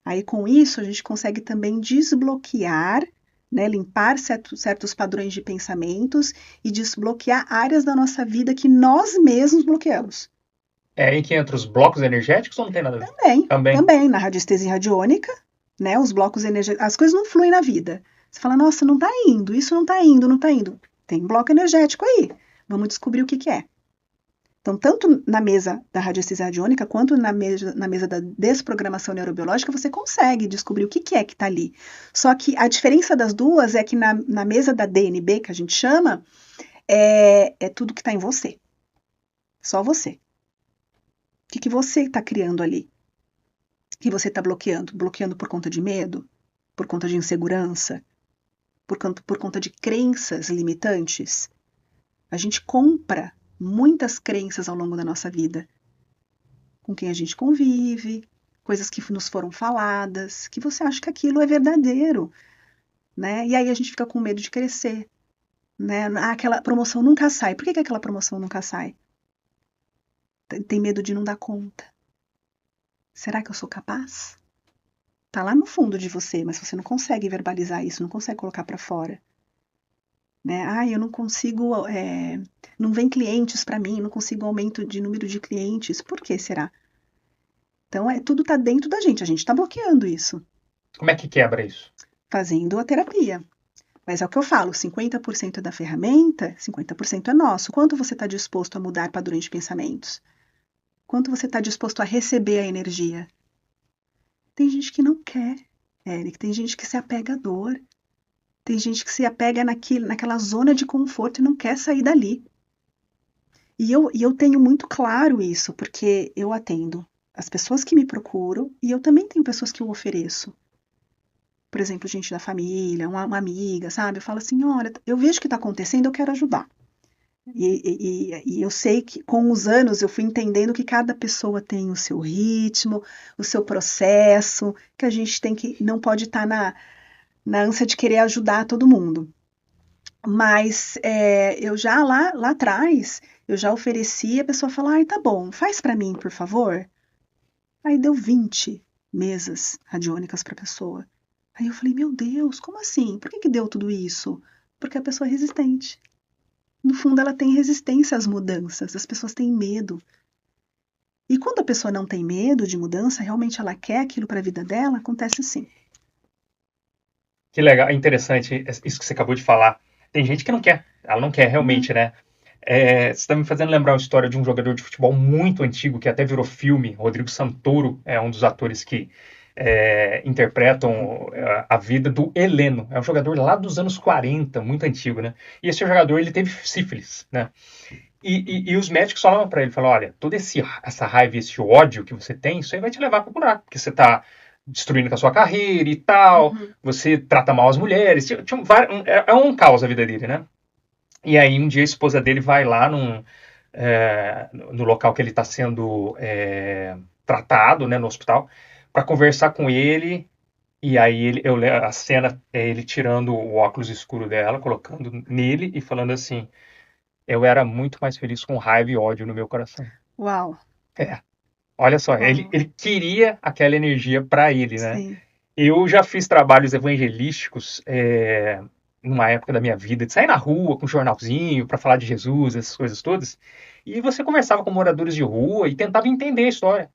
Aí, com isso, a gente consegue também desbloquear, né, limpar certos padrões de pensamentos e desbloquear áreas da nossa vida que nós mesmos bloqueamos. É aí que entra os blocos energéticos ou não tem nada a ver? Também. Na radiestesia radiônica, né, os blocos energéticos, as coisas não fluem na vida. Você fala, nossa, não tá indo, isso não tá indo, não tá indo. Tem bloco energético aí. Vamos descobrir o que é. Então, tanto na mesa da radiestesia radiônica, quanto na mesa da desprogramação neurobiológica, você consegue descobrir o que é que está ali. Só que a diferença das duas é que na mesa da DNB, que a gente chama, é tudo que está em você. Só você. O que você está criando ali? O que você está bloqueando? Bloqueando por conta de medo? Por conta de insegurança? Por conta de crenças limitantes? A gente compra muitas crenças ao longo da nossa vida. Com quem a gente convive, coisas que nos foram faladas, que você acha que aquilo é verdadeiro, né? E aí a gente fica com medo de crescer, né? Aquela promoção nunca sai. Por que aquela promoção nunca sai? Tem medo de não dar conta. Será que eu sou capaz? Tá lá no fundo de você, mas você não consegue verbalizar isso, não consegue colocar para fora. Né? Eu não consigo, não vem clientes para mim, não consigo aumento de número de clientes. Por que será? Então, tudo está dentro da gente, a gente está bloqueando isso. Como é que quebra isso? Fazendo a terapia. Mas é o que eu falo, 50% é da ferramenta, 50% é nosso. Quanto você está disposto a mudar padrões de pensamentos? Quanto você está disposto a receber a energia? Tem gente que não quer, Eric, tem gente que se apega à dor. Tem gente que se apega naquela zona de conforto e não quer sair dali. E eu tenho muito claro isso, porque eu atendo as pessoas que me procuram e eu também tenho pessoas que eu ofereço. Por exemplo, gente da família, uma amiga, sabe? Eu falo assim, olha, eu vejo o que está acontecendo, eu quero ajudar. E eu sei que com os anos eu fui entendendo que cada pessoa tem o seu ritmo, o seu processo, que a gente não pode estar na ânsia de querer ajudar todo mundo. Mas eu já lá atrás, eu já ofereci, a pessoa falou, tá bom, faz para mim, por favor. Aí deu 20 mesas radiônicas para a pessoa. Aí eu falei, meu Deus, como assim? Por que deu tudo isso? Porque a pessoa é resistente. No fundo, ela tem resistência às mudanças, as pessoas têm medo. E quando a pessoa não tem medo de mudança, realmente ela quer aquilo para a vida dela, acontece assim. Que legal, interessante isso que você acabou de falar. Tem gente que não quer, ela não quer realmente, né? Você está me fazendo lembrar uma história de um jogador de futebol muito antigo, que até virou filme. Rodrigo Santoro é um dos atores que interpretam a vida do Heleno. É um jogador lá dos anos 40, muito antigo, né? E esse jogador, ele teve sífilis, né? E os médicos falavam para ele, olha, toda essa raiva, esse ódio que você tem, isso aí vai te levar para o buraco, porque você está destruindo a sua carreira e tal, você trata mal as mulheres, é um caos a vida dele, né? E aí um dia a esposa dele vai lá no local que ele está sendo tratado, né, no hospital, para conversar com ele, e aí a cena é ele tirando o óculos escuro dela, colocando nele e falando assim, eu era muito mais feliz com raiva e ódio no meu coração. Uau! Olha só, ele queria aquela energia para ele, né? Sim. Eu já fiz trabalhos evangelísticos numa época da minha vida, de sair na rua com um jornalzinho para falar de Jesus, essas coisas todas, e você conversava com moradores de rua e tentava entender a história,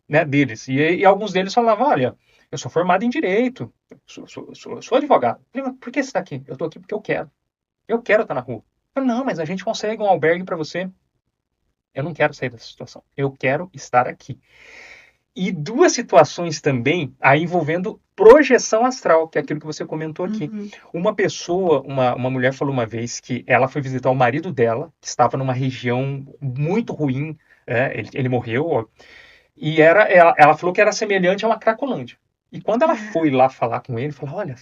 né, deles. E alguns deles falavam, olha, eu sou formado em Direito, sou advogado. Eu falei, por que você está aqui? Eu estou aqui porque eu quero. Eu quero estar na rua. Eu falei, não, mas a gente consegue um albergue para você. Eu não quero sair dessa situação. Eu quero estar aqui. E duas situações também, aí envolvendo projeção astral, que é aquilo que você comentou aqui. Uma pessoa, uma mulher falou uma vez que ela foi visitar o marido dela, que estava numa região muito ruim, ele morreu, e ela falou que era semelhante a uma Cracolândia. E quando ela foi lá falar com ele, falou, olha,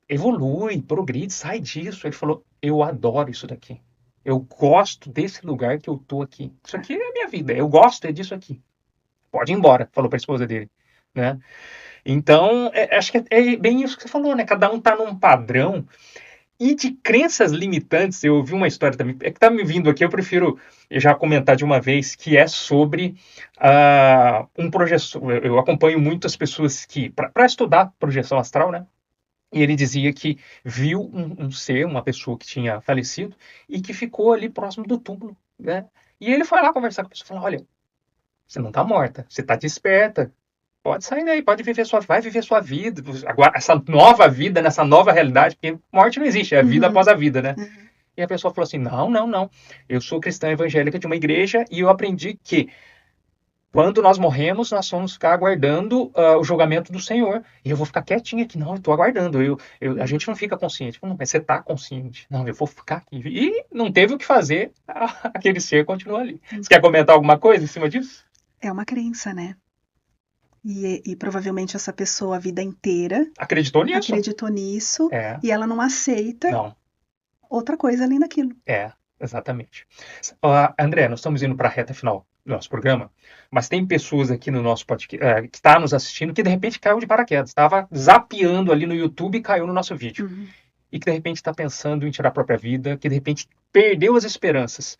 evolui, progride, sai disso. Ele falou, eu adoro isso daqui. Eu gosto desse lugar que eu tô aqui. Isso aqui é a minha vida, eu gosto disso aqui. Pode ir embora, falou para a esposa dele, né? Então, acho que é bem isso que você falou, né? Cada um tá num padrão. E de crenças limitantes, eu ouvi uma história também, é que tá me vindo aqui, eu prefiro já comentar de uma vez, que é sobre um projeção. Eu acompanho muitas pessoas que, para estudar projeção astral, né? E ele dizia que viu um ser, uma pessoa que tinha falecido e que ficou ali próximo do túmulo, né? E ele foi lá conversar com a pessoa e falou: olha, você não tá morta, você tá desperta. Pode sair daí, pode vai viver sua vida, agora, essa nova vida, nessa nova realidade, porque morte não existe, é a vida após a vida, né? E a pessoa falou assim, não, eu sou cristã evangélica de uma igreja e eu aprendi que quando nós morremos, nós vamos ficar aguardando o julgamento do Senhor. E eu vou ficar quietinha aqui. Não, eu estou aguardando. A gente não fica consciente. Não, mas você está consciente. Não, eu vou ficar aqui. E não teve o que fazer. Aquele ser continua ali. Você quer comentar alguma coisa em cima disso? É uma crença, né? E provavelmente essa pessoa a vida inteira acreditou nisso. E ela não aceita outra coisa além daquilo. Exatamente. André, nós estamos indo para a reta final do nosso programa, mas tem pessoas aqui no nosso podcast que está nos assistindo que de repente caiu de paraquedas, estava zapeando ali no YouTube e caiu no nosso vídeo. E que de repente está pensando em tirar a própria vida, que de repente perdeu as esperanças.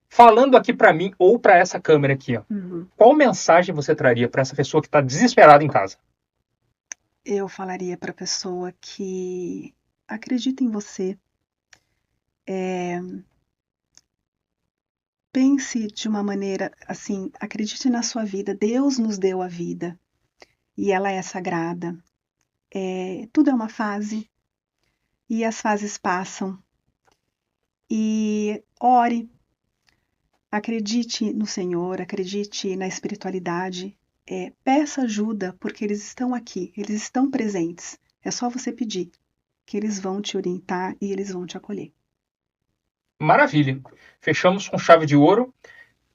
Falando aqui para mim ou para essa câmera aqui, ó, qual mensagem você traria para essa pessoa que está desesperada em casa? Eu falaria para a pessoa que acredita em você. Pense de uma maneira assim, acredite na sua vida. Deus nos deu a vida e ela é sagrada. Tudo é uma fase e as fases passam. E ore, acredite no Senhor, acredite na espiritualidade. Peça ajuda porque eles estão aqui, eles estão presentes. É só você pedir que eles vão te orientar e eles vão te acolher. Maravilha. Fechamos com chave de ouro.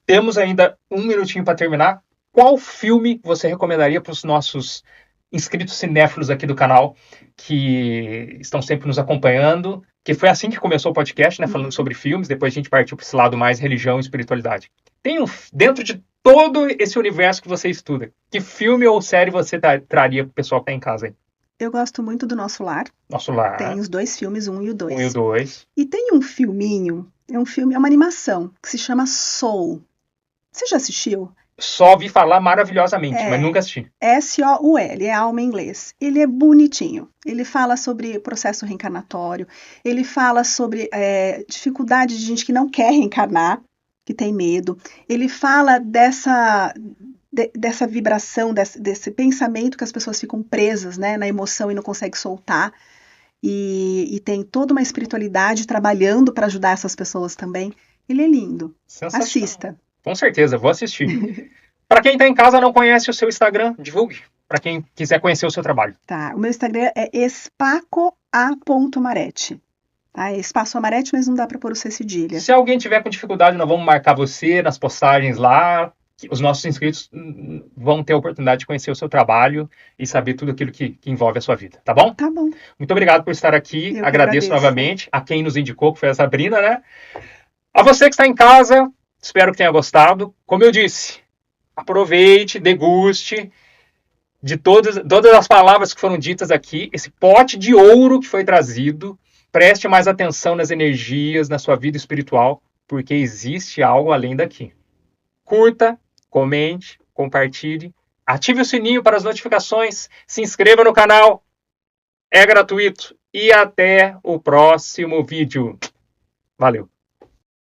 Temos ainda um minutinho para terminar. Qual filme você recomendaria para os nossos inscritos cinéfilos aqui do canal, que estão sempre nos acompanhando? Que foi assim que começou o podcast, né? Falando sobre filmes. Depois a gente partiu para esse lado mais religião e espiritualidade. Dentro de todo esse universo que você estuda, que filme ou série você traria para o pessoal que está em casa aí? Eu gosto muito do Nosso Lar. Nosso Lar. Tem os 2 filmes, 1 e o 2. 1 e o 2. E tem um filminho, é uma animação, que se chama Soul. Você já assistiu? Só ouvi falar maravilhosamente, mas nunca assisti. S-O-U-L, é alma em inglês. Ele é bonitinho. Ele fala sobre processo reencarnatório. Ele fala sobre dificuldade de gente que não quer reencarnar, que tem medo. Ele fala dessa vibração, desse pensamento que as pessoas ficam presas, né, na emoção e não conseguem soltar. E tem toda uma espiritualidade trabalhando para ajudar essas pessoas também. Ele é lindo. Assista. Com certeza, vou assistir. Para quem está em casa e não conhece o seu Instagram, divulgue. Para quem quiser conhecer o seu trabalho. Tá, o meu Instagram é espacoa.marete. Tá? É espaço Amarete, mas não dá para pôr o C cedilha. Se alguém tiver com dificuldade, nós vamos marcar você nas postagens lá. Os nossos inscritos vão ter a oportunidade de conhecer o seu trabalho e saber tudo aquilo que envolve a sua vida, tá bom? Tá bom. Muito obrigado por estar aqui. Agradeço novamente a quem nos indicou, que foi a Sabrina, né? A você que está em casa, espero que tenha gostado. Como eu disse, aproveite, deguste de todas as palavras que foram ditas aqui, esse pote de ouro que foi trazido. Preste mais atenção nas energias, na sua vida espiritual, porque existe algo além daqui. Curta, comente, compartilhe, ative o sininho para as notificações, se inscreva no canal, é gratuito e até o próximo vídeo. Valeu!